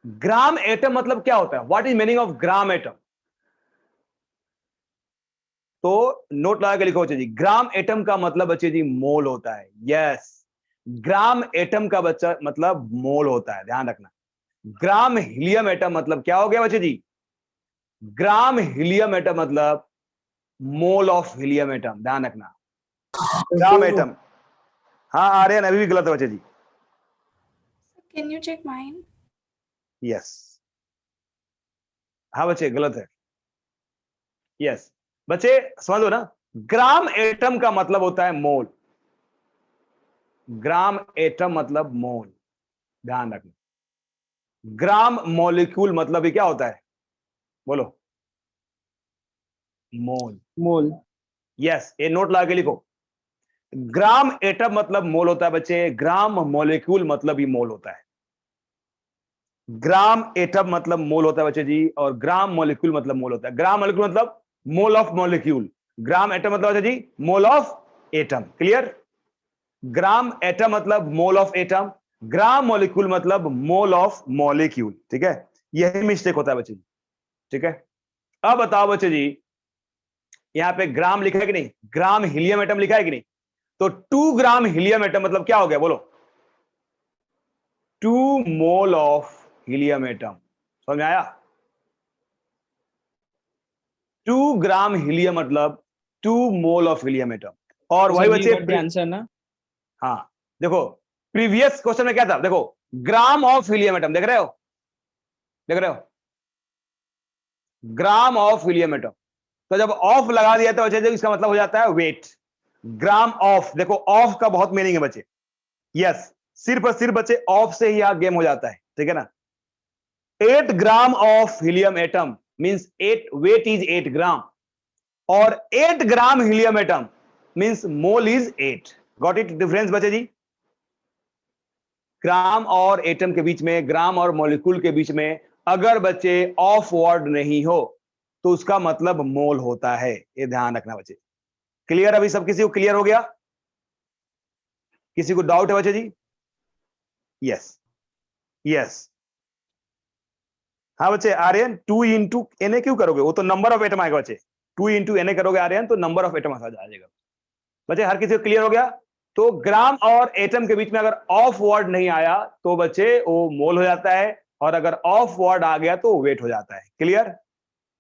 ग्राम एटम मतलब क्या होता है? What is meaning of gram atom? तो नोट लगा के लिखो बच्चे जी, ग्राम एटम का मतलब बच्चे जी मोल होता है। यस, ग्राम एटम का बच्चा मतलब मोल होता है, ध्यान रखना। ग्राम हीलियम एटम मतलब क्या हो गया बच्चे जी? ग्राम हीलियम एटम मतलब मोल ऑफ हीलियम एटम, ध्यान रखना। ग्राम एटम, हाँ आर्यन अभी भी गलत है बच्चे जी। Can you check mine? Yes, हाँ बच्चे गलत है। यस बच्चे समझो ना, ग्राम एटम का मतलब होता है मोल, ग्राम एटम मतलब मोल, ध्यान रखना। ग्राम मॉलिक्यूल मतलब भी क्या होता है? बोलो, मोल। Mole. यस, ये नोट लगा के लिखो, ग्राम एटम मतलब मोल होता है बच्चे, ग्राम मॉलिक्यूल मतलब भी मोल होता है। ग्राम एटम मतलब मोल होता है बच्चे जी, और ग्राम मॉलिक्यूल मतलब मोल होता है। ग्राम मॉलिक्यूल मतलब mole of molecule, gram atom मतलब बच्चे जी mole of atom. Clear? Gram atom मतलब mole of atom, gram molecule मतलब मोल ऑफ मॉलिक्यूल। ठीक है, यही मिस्टेक होता है बच्चे जी। ठीक है, अब बताओ बच्चे जी, यहां पे ग्राम लिखा है कि नहीं? ग्राम हीलियम एटम लिखा है कि नहीं? तो 2 ग्राम हीलियम एटम मतलब क्या हो गया? बोलो, 2 मोल ऑफ हीलियम एटम। समझ में आया? 2 ग्राम हीलियम मतलब 2 मोल ऑफ हीलियम एटम। और So वही we बच्चे got the answer, na? हाँ देखो, प्रीवियस क्वेश्चन में क्या था? देखो, ग्राम ऑफ हीलियम एटम, देख रहे हो? देख रहे हो? ग्राम ऑफ हीलियम एटम, तो जब ऑफ लगा दिया तो बच्चे इसका मतलब हो जाता है वेट। ग्राम ऑफ, देखो ऑफ का बहुत मीनिंग है बच्चे। यस, सिर्फ और सिर्फ बच्चे ऑफ से ही यहां गेम हो जाता है। ठीक है ना? 8 gram of helium atom means 8 weight is 8 gram, और 8 gram helium atom means mole is 8। Got it difference बच्चे जी? ग्राम और एटम के बीच में, ग्राम और मॉलिक्यूल के बीच में अगर बच्चे ऑफ वर्ड नहीं हो तो उसका मतलब मोल होता है, ये ध्यान रखना बच्चे। क्लियर? अभी सब किसी को क्लियर हो गया? किसी को डाउट है बच्चे जी? यस, यस, हाँ बच्चे। आर्यन 2 इंटू एन क्यों करोगे? वो तो नंबर ऑफ एटम आएगा बच्चे। 2 इंटू एन करोगे आर्यन तो नंबर ऑफ एटम आ जाएगा। बच्चे हर किसी को क्लियर हो गया? तो ग्राम और एटम के बीच में अगर ऑफ वर्ड नहीं आया तो बच्चे वो मोल हो जाता है, और अगर ऑफ वर्ड आ गया तो वेट हो जाता है। क्लियर?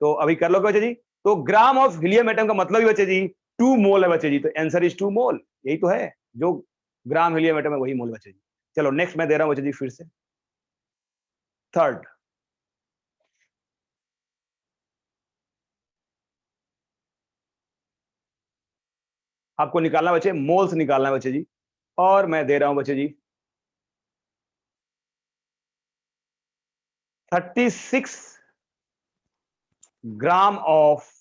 तो अभी कर लो बच्चे जी। तो ग्राम ऑफ हीलियम एटम का मतलब ही बच्चे जी 2 मोल है बच्चे जी, तो आंसर इज 2 मोल। यही तो है, जो ग्राम हीलियम एटम है वही मोल बच्चे जी। चलो नेक्स्ट मैं दे रहा हूं बच्चे जी फिर से थर्ड। आपको निकालना बच्चे, मोल्स निकालना है बच्चे जी, और मैं दे रहा हूं बच्चे जी 36 gram of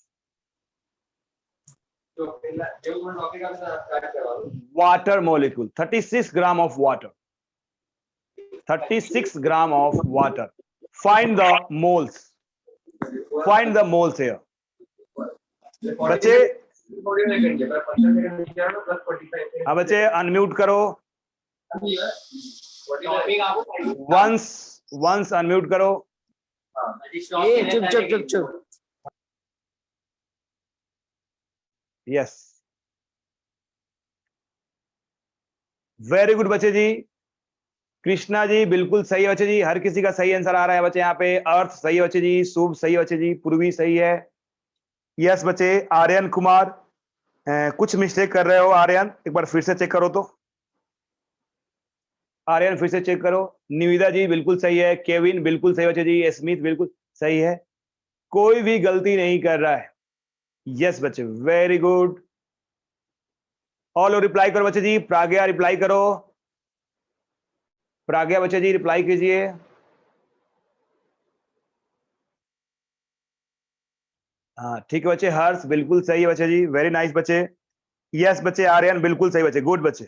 water molecule, 36 gram of water, 36 gram of water. Find the moles, find the moles here बच्चे। हाँ बच्चे अनम्यूट करो, वंस अनम्यूट करो। चुप चुप चुप चुप। यस, वेरी गुड बच्चे जी। कृष्णा जी बिल्कुल सही है बच्चे जी, हर किसी का सही आंसर आ रहा है बच्चे यहाँ पे। अर्थ सही है बच्चे जी, शुभ सही है बच्चे जी, पूर्वी सही है। यस बच्चे। आर्यन कुमार कुछ मिस्टेक कर रहे हो आर्यन, एक बार फिर से चेक करो तो। आर्यन फिर से चेक करो। निविदा जी बिल्कुल सही है, केविन बिल्कुल सही बच्चे जी, स्मिथ बिल्कुल सही है, कोई भी गलती नहीं कर रहा है। यस बच्चे, वेरी गुड। ऑल रिप्लाई करो बच्चे जी। प्राज्ञा रिप्लाई करो, प्राज्ञा बच्चे जी रिप्लाई कीजिए। हाँ ठीक है बच्चे। हर्ष बिल्कुल सही है बच्चे जी, वेरी नाइस बच्चे। यस बच्चे। आर्यन बिल्कुल सही बच्चे, गुड बच्चे।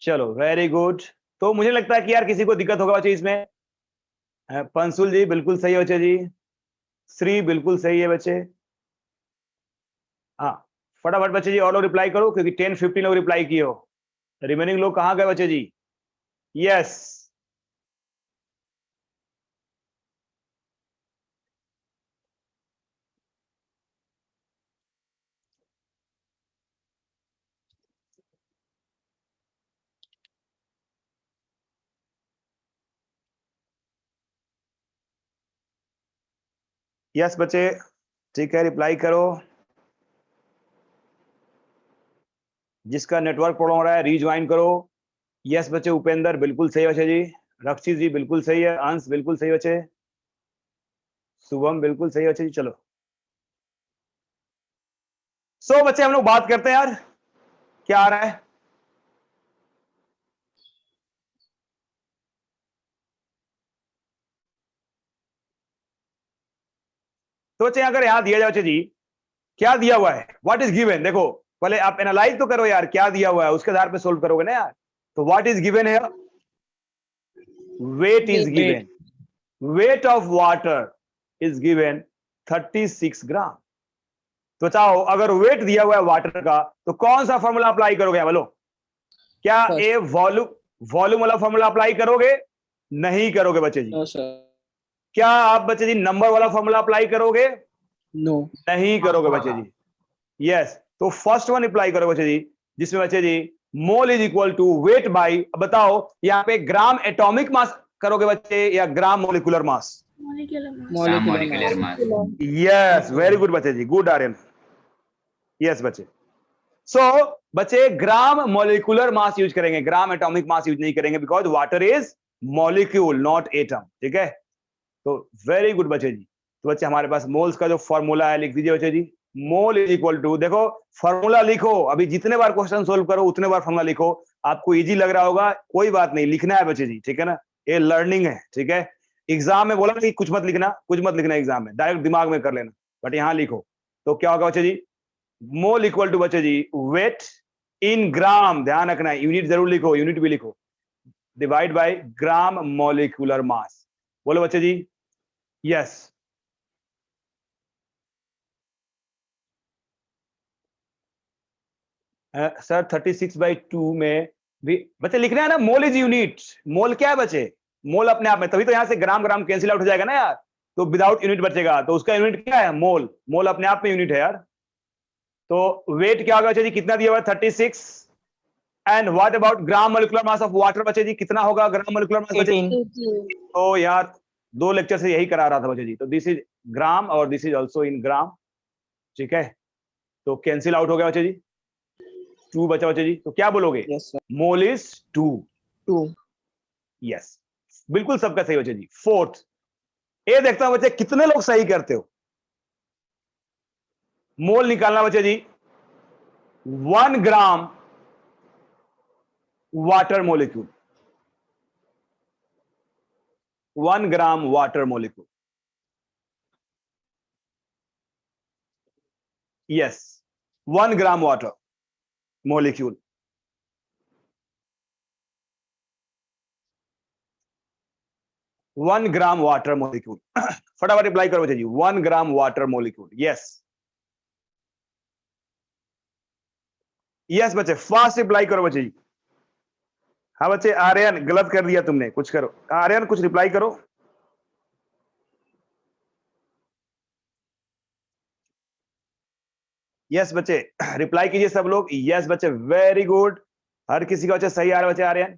चलो वेरी गुड। तो मुझे लगता है कि यार किसी को दिक्कत होगा बच्चे इसमें। पंसुल जी बिल्कुल सही है बच्चे जी, श्री बिल्कुल सही है बच्चे। हाँ फटाफट बच्चे जी और लोग रिप्लाई करो, क्योंकि 10-15 लोग रिप्लाई किए हो। रिमेनिंग लोग कहाँ गए बच्चे जी? यस यस बच्चे, ठीक है रिप्लाई करो। जिसका नेटवर्क प्रॉब्लम हो रहा है रीज्वाइन करो। यस बच्चे। उपेंद्र बिल्कुल सही बच्चे जी, रक्षित जी बिल्कुल सही है, अंश बिल्कुल सही बच्चे, शुभम बिल्कुल सही बच्चे जी। चलो सो बच्चे हम लोग बात करते हैं यार, क्या आ रहा है। तो बच्चे अगर यहां दिया जाए बच्चे जी, क्या दिया हुआ है, व्हाट इज गिवन। देखो पहले आप एनालाइज तो करो यार, क्या दिया हुआ है उसके आधार पे सोल्व करोगे ना यार। तो व्हाट इज गिवन है, weight is given, weight of water is given 36 gram. तो चाहो अगर वेट दिया हुआ है वाटर का तो कौन सा फॉर्मूला अप्लाई करोगे बोलो। क्या ए वॉल्यूम वाला फॉर्मूला अप्लाई करोगे? नहीं करोगे बच्चे जी। No sir. क्या आप बच्चे जी नंबर वाला फॉर्मूला अप्लाई करोगे? नो। नहीं करोगे बच्चे जी। यस, तो फर्स्ट वन अप्लाई करो बच्चे जी, जिसमें बच्चे जी mole is equal to weight by, बताओ यहाँ पे ग्राम एटॉमिक मास करोगे बच्चे या gram molecular mass? Molecular mass. Yes, very good बच्चे जी, गुड आर्यन। यस बच्चे। सो बच्चे ग्राम मोलिकुलर मास यूज करेंगे, ग्राम एटॉमिक मास यूज नहीं करेंगे, because water is molecule not atom. ठीक है, तो वेरी गुड बच्चे जी। तो बच्चे हमारे पास मोल्स का जो फॉर्मूला है लिख दीजिए बच्चे जी। मोल इज इक्वल टू, देखो फॉर्मूला लिखो, अभी जितने बार क्वेश्चन सोल्व करो उतने बार फॉर्मूला लिखो। आपको इजी लग रहा होगा, कोई बात नहीं, लिखना है बच्चे जी, ठीक है ना, ये लर्निंग है। ठीक है, एग्जाम में बोला कि कुछ मत लिखना, कुछ मत लिखना एग्जाम में, डायरेक्ट दिमाग में कर लेना, बट यहाँ लिखो। तो क्या होगा बच्चे जी, मोल इक्वल टू बच्चे जी वेट इन ग्राम, ध्यान रखना है, यूनिट जरूर लिखो, यूनिट भी लिखो, डिवाइड बाय ग्राम मॉलिक्यूलर मास। बोलो बच्चे जी। यस, सर 36/2 में भी बच्चे लिखना है ना, मोल इज यूनिट। मोल क्या है बच्चे? मोल अपने आप में, तभी तो यहां से ग्राम ग्राम कैंसिल आउट हो जाएगा ना यार। तो विदाउट यूनिट बचेगा, तो उसका यूनिट क्या है? मोल। मोल अपने आप में यूनिट है यार। तो वेट क्या होगा बच्चे जी? कितना दिया हुआ है? 36। And what about gram molecular mass of water बच्चे जी? कितना होगा ग्राम मोलिकुलर मास बच्चे? 18. 18. तो यार 2 लेक्चर से यही करा रहा था बच्चे जी। तो दिस इज ग्राम और दिस इज ऑल्सो इन ग्राम, ठीक है। तो कैंसिल आउट हो गया बच्चे जी, 2 बचा बच्चे जी। तो क्या बोलोगे? Yes, sir. Mole is 2। 2. Yes, बिल्कुल सबका सही बच्चे जी। फोर्थ, ये देखता हूं बच्चे कितने लोग सही करते हो। मोल निकालना बच्चे जी, 1 gram water molecule, 1 gram water molecule. Yes, 1 gram water molecule. One gram water molecule. फटाफट रिप्लाई करो बच्चे जी, 1 gram water molecule. Yes yes बच्चे, फास्ट रिप्लाई करो बच्चे जी। हाँ बच्चे, आर्यन गलत कर दिया तुमने, कुछ करो। आर्यन कुछ रिप्लाई करो। यस बच्चे, रिप्लाई कीजिए सब लोग। यस बच्चे, वेरी गुड। हर किसी का बच्चे सही आ रहा है बच्चे। आर्यन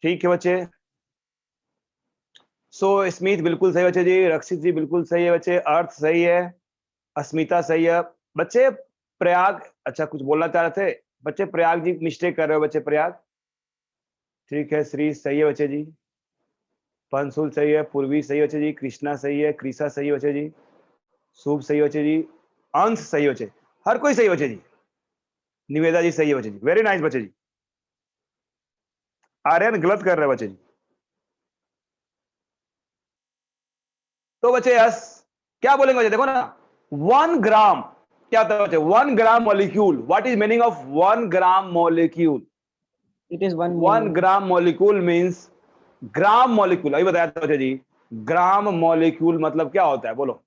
ठीक है बच्चे। सो स्मित बिल्कुल सही बच्चे जी। रक्षित जी बिल्कुल सही है बच्चे। अर्थ सही है। अस्मिता सही है बच्चे। प्रयाग, अच्छा कुछ बोलना चाह रहे थे बच्चे। प्रयाग जी मिस्टेक कर रहे हो बच्चे। प्रयाग ठीक है। श्री सही है बच्चे जी। पंसुल सही है। पूर्वी सही है बच्चे जी। कृष्णा सही है। कृषा सही है बच्चे जी। शुभ सही है बच्चे जी। अंश सही है बच्चे। हर कोई सही है बच्चे जी। निवेदा जी सही है बच्चे जी। वेरी नाइस बच्चे जी। आर्यन गलत कर रहे हैं बच्चे जी। तो बच्चे यस क्या बोलेंगे बच्चे? देखो ना, 1 ग्राम क्या होता है बच्चे? 1 gram molecule. What is meaning of 1 gram molecule? It is 1 1 mole. Gram molecule means gram molecule. अभी बताया था बच्चे जी। ग्राम मॉलिक्यूल मतलब क्या होता है? बोलो।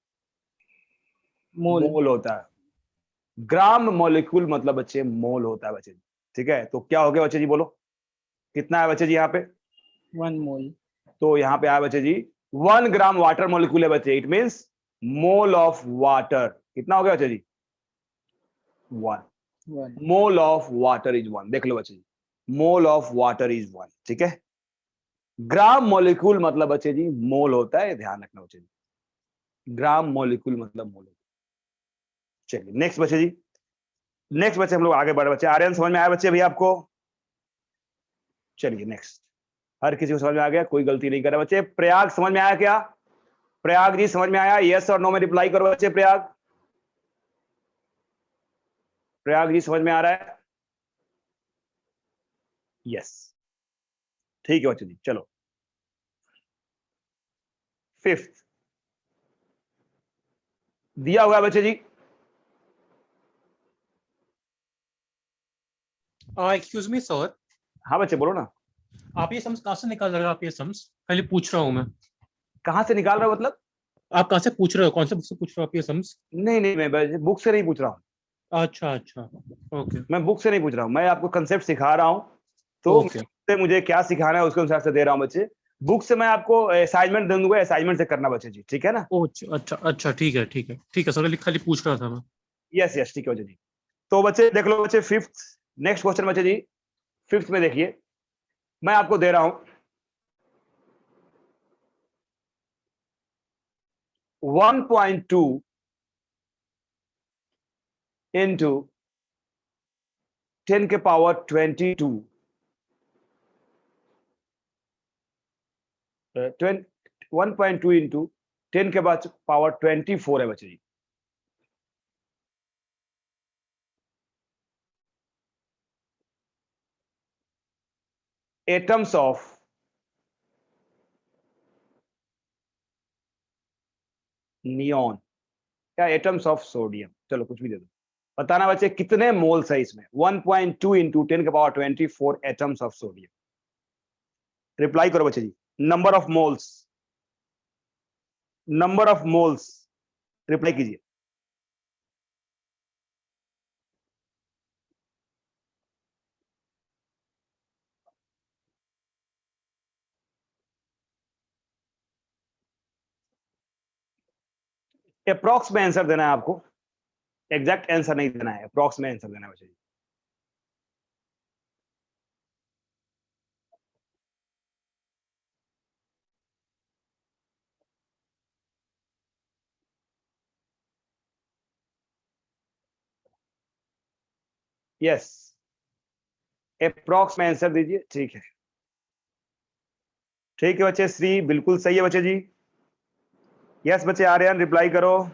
Mole. मोल होता है। ग्राम मॉलिक्यूल मतलब बच्चे मोल होता है बच्चे जी। ठीक है, तो क्या हो गया बच्चे जी? बोलो कितना है बच्चे जी यहाँ पे? 1 mole. तो यहाँ पे आया बच्चे जी 1 ग्राम वाटर मॉलिक्यूल है बच्चे। It means mole of water. कितना हो गया बच्चे जी? 1। 1. Mole of water is 1। देख लो बच्चे जी, मोल ऑफ वाटर इज 1। ठीक है, ग्राम मॉलिक्यूल मतलब बच्चे जी मोल होता है, ध्यान रखना बच्चे जी। ग्राम मॉलिक्यूल मतलब मोल। चलिए नेक्स्ट बच्चे जी। नेक्स्ट बच्चे हम लोग आगे बढ़े बच्चे। आर्यन समझ में आया बच्चे भैया आपको? चलिए नेक्स्ट। हर किसी को समझ में आ गया, कोई गलती नहीं कर रहा बच्चे। प्रयाग समझ में आया क्या? प्रयाग जी समझ में आया? यस और नो में रिप्लाई करो बच्चे। प्रयाग, प्रयाग जी समझ में आ रहा है? यस ठीक है बच्चे जी। चलो फिफ्थ दिया हुआ है बच्चे जी। एक्सक्यूज मी सर, हाँ बच्चे बोलो ना। आप ये सम्स कहाँ से निकाल रहे हो? आप ये सम्स पहले पूछ रहा हूँ मैं। कहाँ से निकाल रहा हूं मतलब? आप कहाँ से पूछ रहे हो? कौन से बुक से पूछ रहे हो आप ये सम्स? नहीं नहीं, मैं बुक से नहीं पूछ रहा हूँ। अच्छा अच्छा, ओके मैं बुक से नहीं पूछ रहा हूँ, मैं आपको कंसेप्ट सिखा रहा हूँ। तो ओके मुझे क्या सिखाना है उसके अनुसार से दे रहा हूँ बच्चे। बुक से मैं आपको असाइनमेंट दे दूंगा, असाइनमेंट से करना बच्चे जी। ठीक है ना? अच्छा अच्छा, ठीक है ठीक है ठीक है सर, खाली पूछ रहा था मैं। यस यस ठीक है बच्चे जी। तो बच्चे देख लो बच्चे फिफ्थ, नेक्स्ट क्वेश्चन बच्चे जी। फिफ्थ में देखिए, मैं आपको दे रहा हूं 1.2 इंटू 10 के पावर 22 1.2 इंटू 10 के पावर 24 है बच्चे जी। एटम्स ऑफ नियॉन या एटम्स ऑफ सोडियम, चलो कुछ भी दे दो। बताना बच्चे कितने मोल्स है इसमें? 1.2 इंटू 10 के power 24 atoms of sodium. Reply करो बच्चे जी। Number of moles, number of moles reply कीजिए। अप्रॉक्स में आंसर देना है आपको, एग्जैक्ट आंसर नहीं देना है, अप्रॉक्स में आंसर देना है बच्चे जी। यस, अप्रॉक्स में आंसर दीजिए। ठीक है, ठीक है बच्चे, श्री बिल्कुल सही है बच्चे जी। यस बच्चे, आर्यन रिप्लाई करो।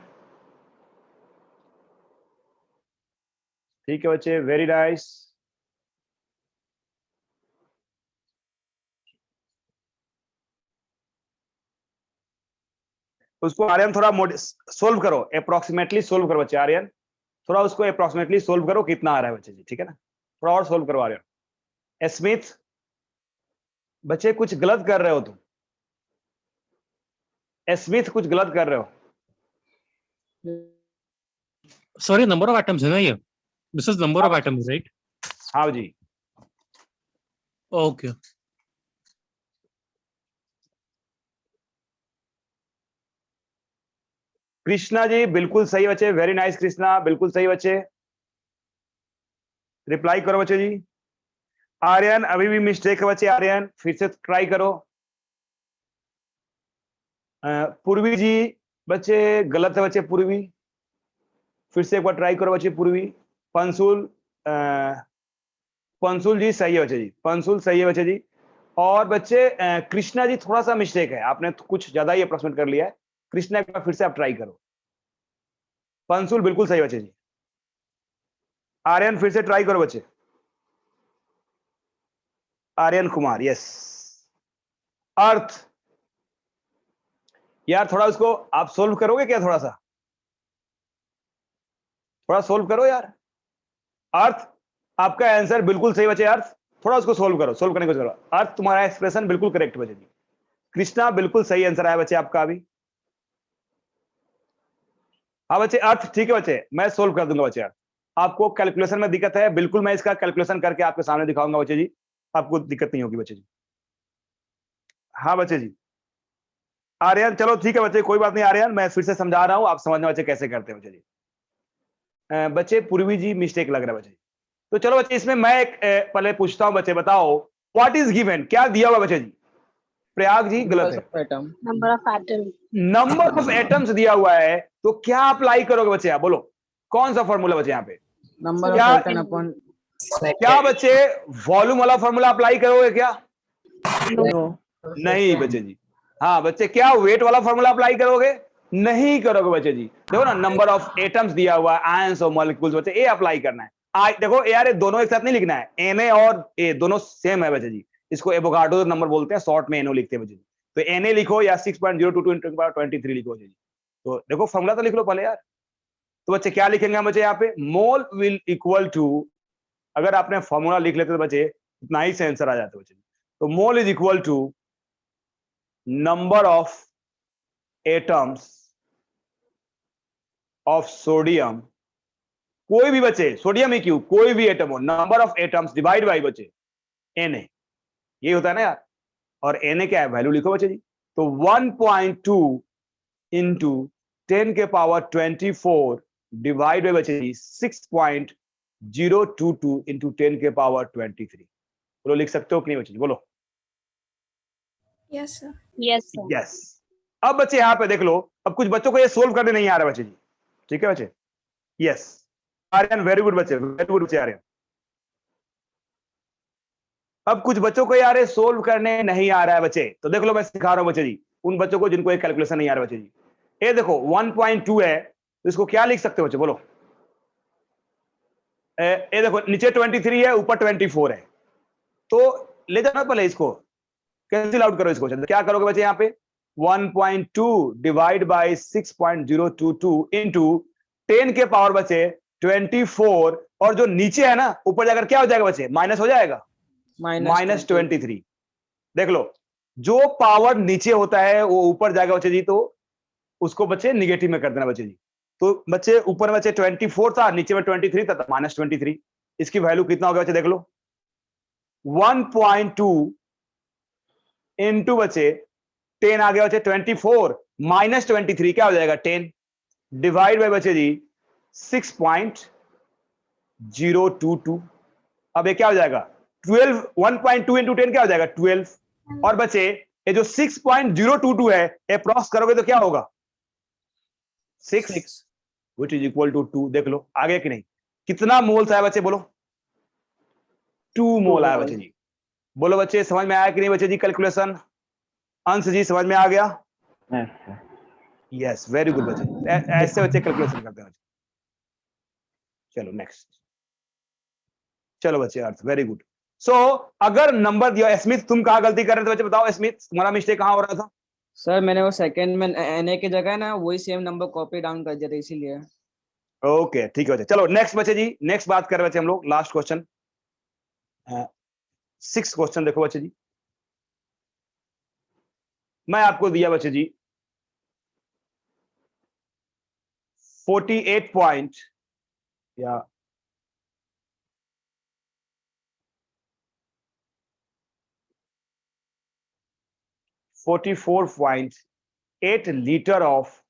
ठीक है बच्चे, वेरी नाइस। उसको आर्यन थोड़ा सोल्व करो, अप्रोक्सीमेटली सोल्व करो बच्चे। आर्यन थोड़ा उसको अप्रोक्सीमेटली सोल्व करो, कितना आ रहा है बच्चे जी, ठीक है ना, थोड़ा और सोल्व करो आर्यन। स्मिथ बच्चे कुछ गलत कर रहे हो तुम, स्मिथ कुछ गलत कर रहे हो। सॉरी, नंबर ऑफ एटम्स है ना ये, this is number of atoms right? हाँ जी, ओके। कृष्णा जी बिल्कुल सही बच्चे, वेरी नाइस कृष्णा, बिल्कुल सही बच्चे, रिप्लाई करो बच्चे जी। आर्यन अभी भी मिस्टेक है बच्चे, आर्यन फिर से ट्राई करो। पूर्वी जी बच्चे गलत है बच्चे, पूर्वी फिर से एक बार ट्राई करो बच्चे। पूर्वी, पंसुल पंसुल जी सही है बच्चे जी, पंसुल सही है बच्चे जी। और बच्चे कृष्णा जी थोड़ा सा मिस्टेक है, आपने कुछ ज्यादा ही अप्रोक्सीमेट कर लिया है। कृष्णा एक बार फिर से आप ट्राई करो। पंसुल बिल्कुल सही बच्चे जी। आर्यन फिर से ट्राई करो बच्चे। आर्यन कुमार, यस। अर्थ, यार थोड़ा उसको आप सोल्व करोगे क्या, थोड़ा सा थोड़ा सोल्व करो यार। अर्थ आपका आंसर बिल्कुल सही बचे। अर्थ थोड़ा उसको सोल्व करो, सोल्व करने को करो। अर्थ तुम्हारा एक्सप्रेशन बिल्कुल करेक्ट बचे जी। कृष्णा बिल्कुल सही आंसर आया बच्चे आपका अभी। हाँ बच्चे, अर्थ ठीक है बच्चे, मैं सोल्व कर दूंगा बच्चे। अर्थ आपको कैलकुलेशन में दिक्कत है, बिल्कुल मैं इसका कैलकुलेशन करके आपके सामने दिखाऊंगा बच्चे जी, आपको दिक्कत नहीं होगी बच्चे जी। हाँ बच्चे जी। आर्यन चलो ठीक है बच्चे, कोई बात नहीं आर्यन, मैं फिर से समझा रहा हूं, आप समझना बच्चे कैसे करते हैं बच्चे जी। बच्चे पूर्वी जी मिस्टेक लग रहा है बच्चे। तो चलो बच्चे, इसमें मैं एक पहले पूछता हूं बच्चे, बताओ व्हाट इज गिवन, क्या दिया हुआ बच्चे जी। प्रयाग जी गलत है, Number of atoms. Number of atoms दिया हुआ है, तो क्या अप्लाई करोगे बच्चे आप बोलो, कौन सा फॉर्मूला बच्चे यहाँ पे। Number of क्या atom upon क्या बच्चे वॉल्यूम वाला फॉर्मूला अप्लाई करोगे क्या। no. नहीं बच्चे जी। हाँ बच्चे, क्या वेट वाला फॉर्मूला अप्लाई करोगे, नहीं करोगे बच्चे जी। देखो ना, नंबर ऑफ एटम्स दिया हुआ है, आयंस और मॉलिक्यूल्स बच्चे, ये अप्लाई करना है। देखो यार, ये दोनों एक साथ नहीं लिखना है, Na और ए दोनों सेम है बच्चे जी, इसको एवोगाड्रो नंबर बोलते हैं, शॉर्ट में NO लिखते हैं बच्चे जी। तो Na लिखो या 6.022 into 23 लिखो बच्चे जी। तो देखो फॉर्मूला तो लिख लो पहले यार। तो बच्चे क्या लिखेंगे बच्चे यहाँ पे, मोल विल इक्वल टू, अगर आपने फॉर्मूला लिख लेते तो बच्चे इतना ही से आंसर आ जाता बच्चे। तो mole is equal to number of atoms of sodium, कोई भी बच्चे, सोडियम ही क्यों, कोई भी एटम हो, number of atoms divide by बच्चे Na, ये होता है ना यार। और Na क्या है, वैल्यू लिखो बच्चे जी। तो 1.2 इंटू 10 के पावर 24 डिवाइड बाई बच्चे जी 6.022 इंटू 10 के पावर 23। बोलो लिख सकते हो कि नहीं बच्चे जी, बोलो। Yes, sir. Yes, sir. Yes. अब बच्चे यहाँ पे देख लो, अब कुछ बच्चों को ये सोल्व करने नहीं आ रहा बच्चे जी, ठीक है बच्चे। यस आर्यन, वेरी गुड बच्चे, वेरी गुड बच्चे आर्यन। अब कुछ बच्चों को यार सोल्व करने नहीं आ रहा है बच्चे, तो देख लो मैं सिखा रहा हूं बच्चे जी, उन बच्चों को जिनको एक कैलकुलेशन नहीं आ रहा बच्चे जी। ये देखो 1.2 है, तो इसको क्या लिख सकते हो बच्चे, बोलो। ये देखो नीचे 23 है, ऊपर 24 है, तो ले जाना पहले इसको, कैंसिल आउट करो इसको। क्या करोगे बच्चे यहाँ पे, 1.2 डिवाइड बाई 6.022 इंटू 10 के पावर बचे 24, और जो नीचे है ना ऊपर जाकर क्या हो जाएगा बच्चे, माइनस हो जाएगा, माइनस 23। देख लो, जो पावर नीचे होता है वो ऊपर जाएगा बच्चे जी, तो उसको बच्चे निगेटिव में कर देना बच्चे जी। तो बच्चे ऊपर बच्चे 24 था, नीचे में 23 था, माइनस 23। इसकी वैल्यू कितना हो गया बच्चे, देख लो 1.2 इंटू बच्चे 10 आ गया बच्चे 24 माइनस 23 क्या हो जाएगा 10। डिवाइड बाय बचे जी 6.022। अब ये क्या हो जाएगा 12, 1.2 इंटू 10 क्या हो जाएगा 12। और बचे ये जो 6.022 है ये क्रॉस करोगे तो क्या होगा 6 विच इज इक्वल टू 2। देख लो आगे कि नहीं, कितना मोल्स आया बच्चे बोलो 2 मोल आया बच्चे जी। बोलो बच्चे समझ में आया कि नहीं बच्चे जी कैलकुलेशन। अंश जी समझ में आ गया? यस वेरी गुड बच्चे, ऐसे बच्चे कैलकुलेशन करते हैं। चलो नेक्स्ट, चलो बच्चे अर्थ वेरी गुड। सो अगर नंबर दिया, स्मिथ तुम कहां गलती कर रहे थे बच्चे बताओ, स्मिथ तुम्हारा मिस्टेक कहां हो रहा था? सर मैंने वो सेकंड में एनए की जगह ना वही सेम नंबर कॉपी डाउन कर दिया था इसीलिए। ओके ठीक है बच्चे, चलो नेक्स्ट बच्चे जी, नेक्स्ट बात कर रहे बच्चे हम लोग लास्ट क्वेश्चन 6 क्वेश्चन देखो बच्चे जी। मैं आपको दिया बच्चे जी 48 पॉइंट या 44.8 litre of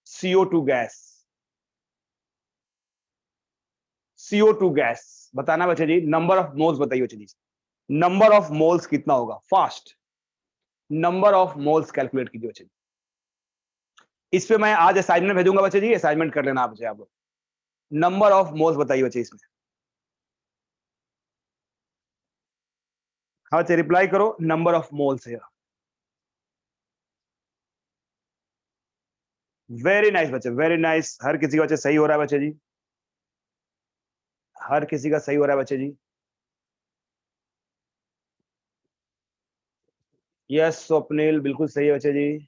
CO2 gas. CO2 gas बताना बच्चे जी, नंबर ऑफ मोल्स बताइए बच्चे जी। नंबर ऑफ मोल्स कितना होगा, fast number of moles calculate कीजिए बच्चे जी। इस पे मैं आज असाइनमेंट भेजूंगा बच्चे जी, असाइनमेंट कर लेना आप बच्चे। आप नंबर ऑफ मोल्स बताइए बच्चे इसमें। हाँ बच्चे रिप्लाई करो, नंबर ऑफ मोल्स है। वेरी नाइस बच्चे, वेरी नाइस। हर किसी का बच्चे सही हो रहा है बच्चे जी, हर किसी का सही हो रहा है बच्चे जी। यस स्वप्निल बिल्कुल सही है बच्चे जी,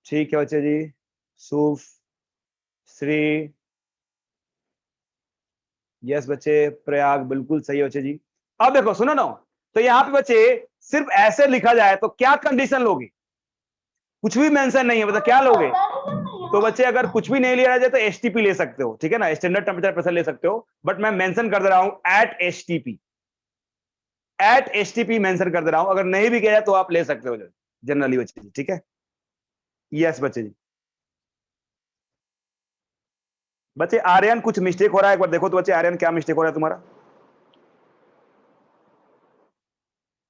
ठीक है बच्चे जी। सूफ, श्री, यस बच्चे। प्रयाग बिल्कुल सही है बच्चे जी। अब देखो सुनो ना, तो यहाँ पे बच्चे सिर्फ ऐसे लिखा जाए तो क्या कंडीशन लोगे? कुछ भी मेंशन नहीं है, मतलब क्या लोगे? तो बच्चे अगर कुछ भी नहीं लिया जाए तो एसटीपी ले सकते हो, ठीक है ना, स्टैंडर्ड टेम्परेचर प्रेशर ले सकते हो, बट मैं मेंशन कर दे रहा हूं at STP, at STP mention कर दे रहा हूं। अगर नहीं भी किया जाए तो आप ले सकते हो जनरली बच्चे जी, ठीक है। यस बच्चे जी। बच्चे आर्यन कुछ मिस्टेक हो रहा है, एक बार देखो तो बच्चे आर्यन क्या मिस्टेक हो रहा है तुम्हारा।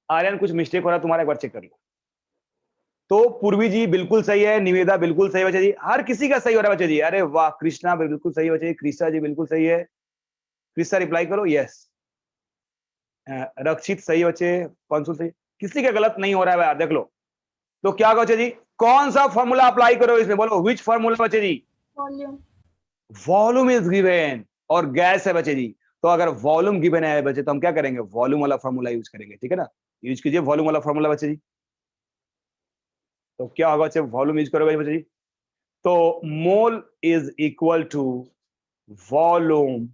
आर्यन कुछ मिस्टेक हो रहा है तुम्हारा, एक बार चेक कर लो। तो पूर्वी जी बिल्कुल सही है, निवेदा बिल्कुल सही है बच्चे जी, हर किसी का सही हो रहा है बच्चे जी। अरे वाह, कृष्णा बिल्कुल सही है बच्चे जी, कृष्णा जी बिल्कुल सही है। कृष्णा रिप्लाई करो यस। रक्षित सही है बच्चे, पंशु सही, किसी का गलत नहीं हो रहा है भाई, देख लो। तो क्या बच्चे जी, कौन सा फॉर्मूला अप्लाई करो इसमें, बोलो विच फॉर्मूला बच्चे जी? वॉल्यूम। वॉल्यूम इज गिवन और गैस है बच्चे जी, तो अगर वॉल्यूम गिवन है बच्चे तो हम क्या करेंगे, वॉल्यूम वाला फॉर्मूला यूज करेंगे, ठीक है ना। यूज कीजिए वॉल्यूम वाला फॉर्मूला बच्चे जी। तो क्या होगा बच्चे, वॉल्यूम यूज करोगे बच्चे जी, तो mole is equal to volume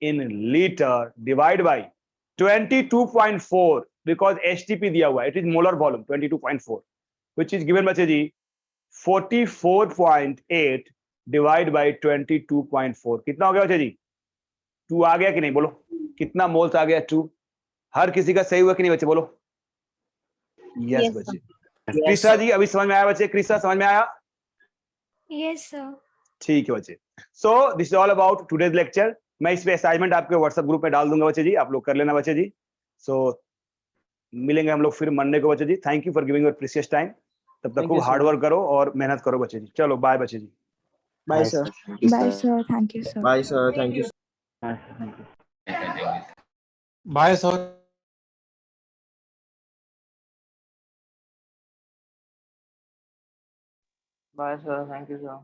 in litre divide by 22.4, because STP दिया हुआ है, it is molar volume 22.4 which is given बच्चे जी 44.8 डिवाइड बाय 22.4, कितना हो गया बच्चे जी? 2 आ गया कि नहीं, बोलो कितना मोल्स आ गया? 2। हर किसी का सही हुआ कि नहीं बच्चे, बोलो यस Yes, बच्चे। sir. कृष्णा जी अभी समझ में आया बच्चे? कृष्णा समझ में आया? Yes, sir. ठीक है बच्चे। सो this is all about today's lecture. मैं इस पे असाइनमेंट आपके व्हाट्सएप ग्रुप में डाल दूंगा बच्चे जी, आप लोग कर लेना बच्चे जी। सो मिलेंगे हम लोग फिर मंडे को बच्चे जी। Thank you for giving your precious time. तब तक Thank खूब you, हार्ड sir. वर्क करो और मेहनत करो बच्चे जी। चलो बाय बच्चे जी। Bye, sir. Bye, sir. Thank you, sir. Bye, sir. Thank you. Bye, sir. Bye sir, thank you sir.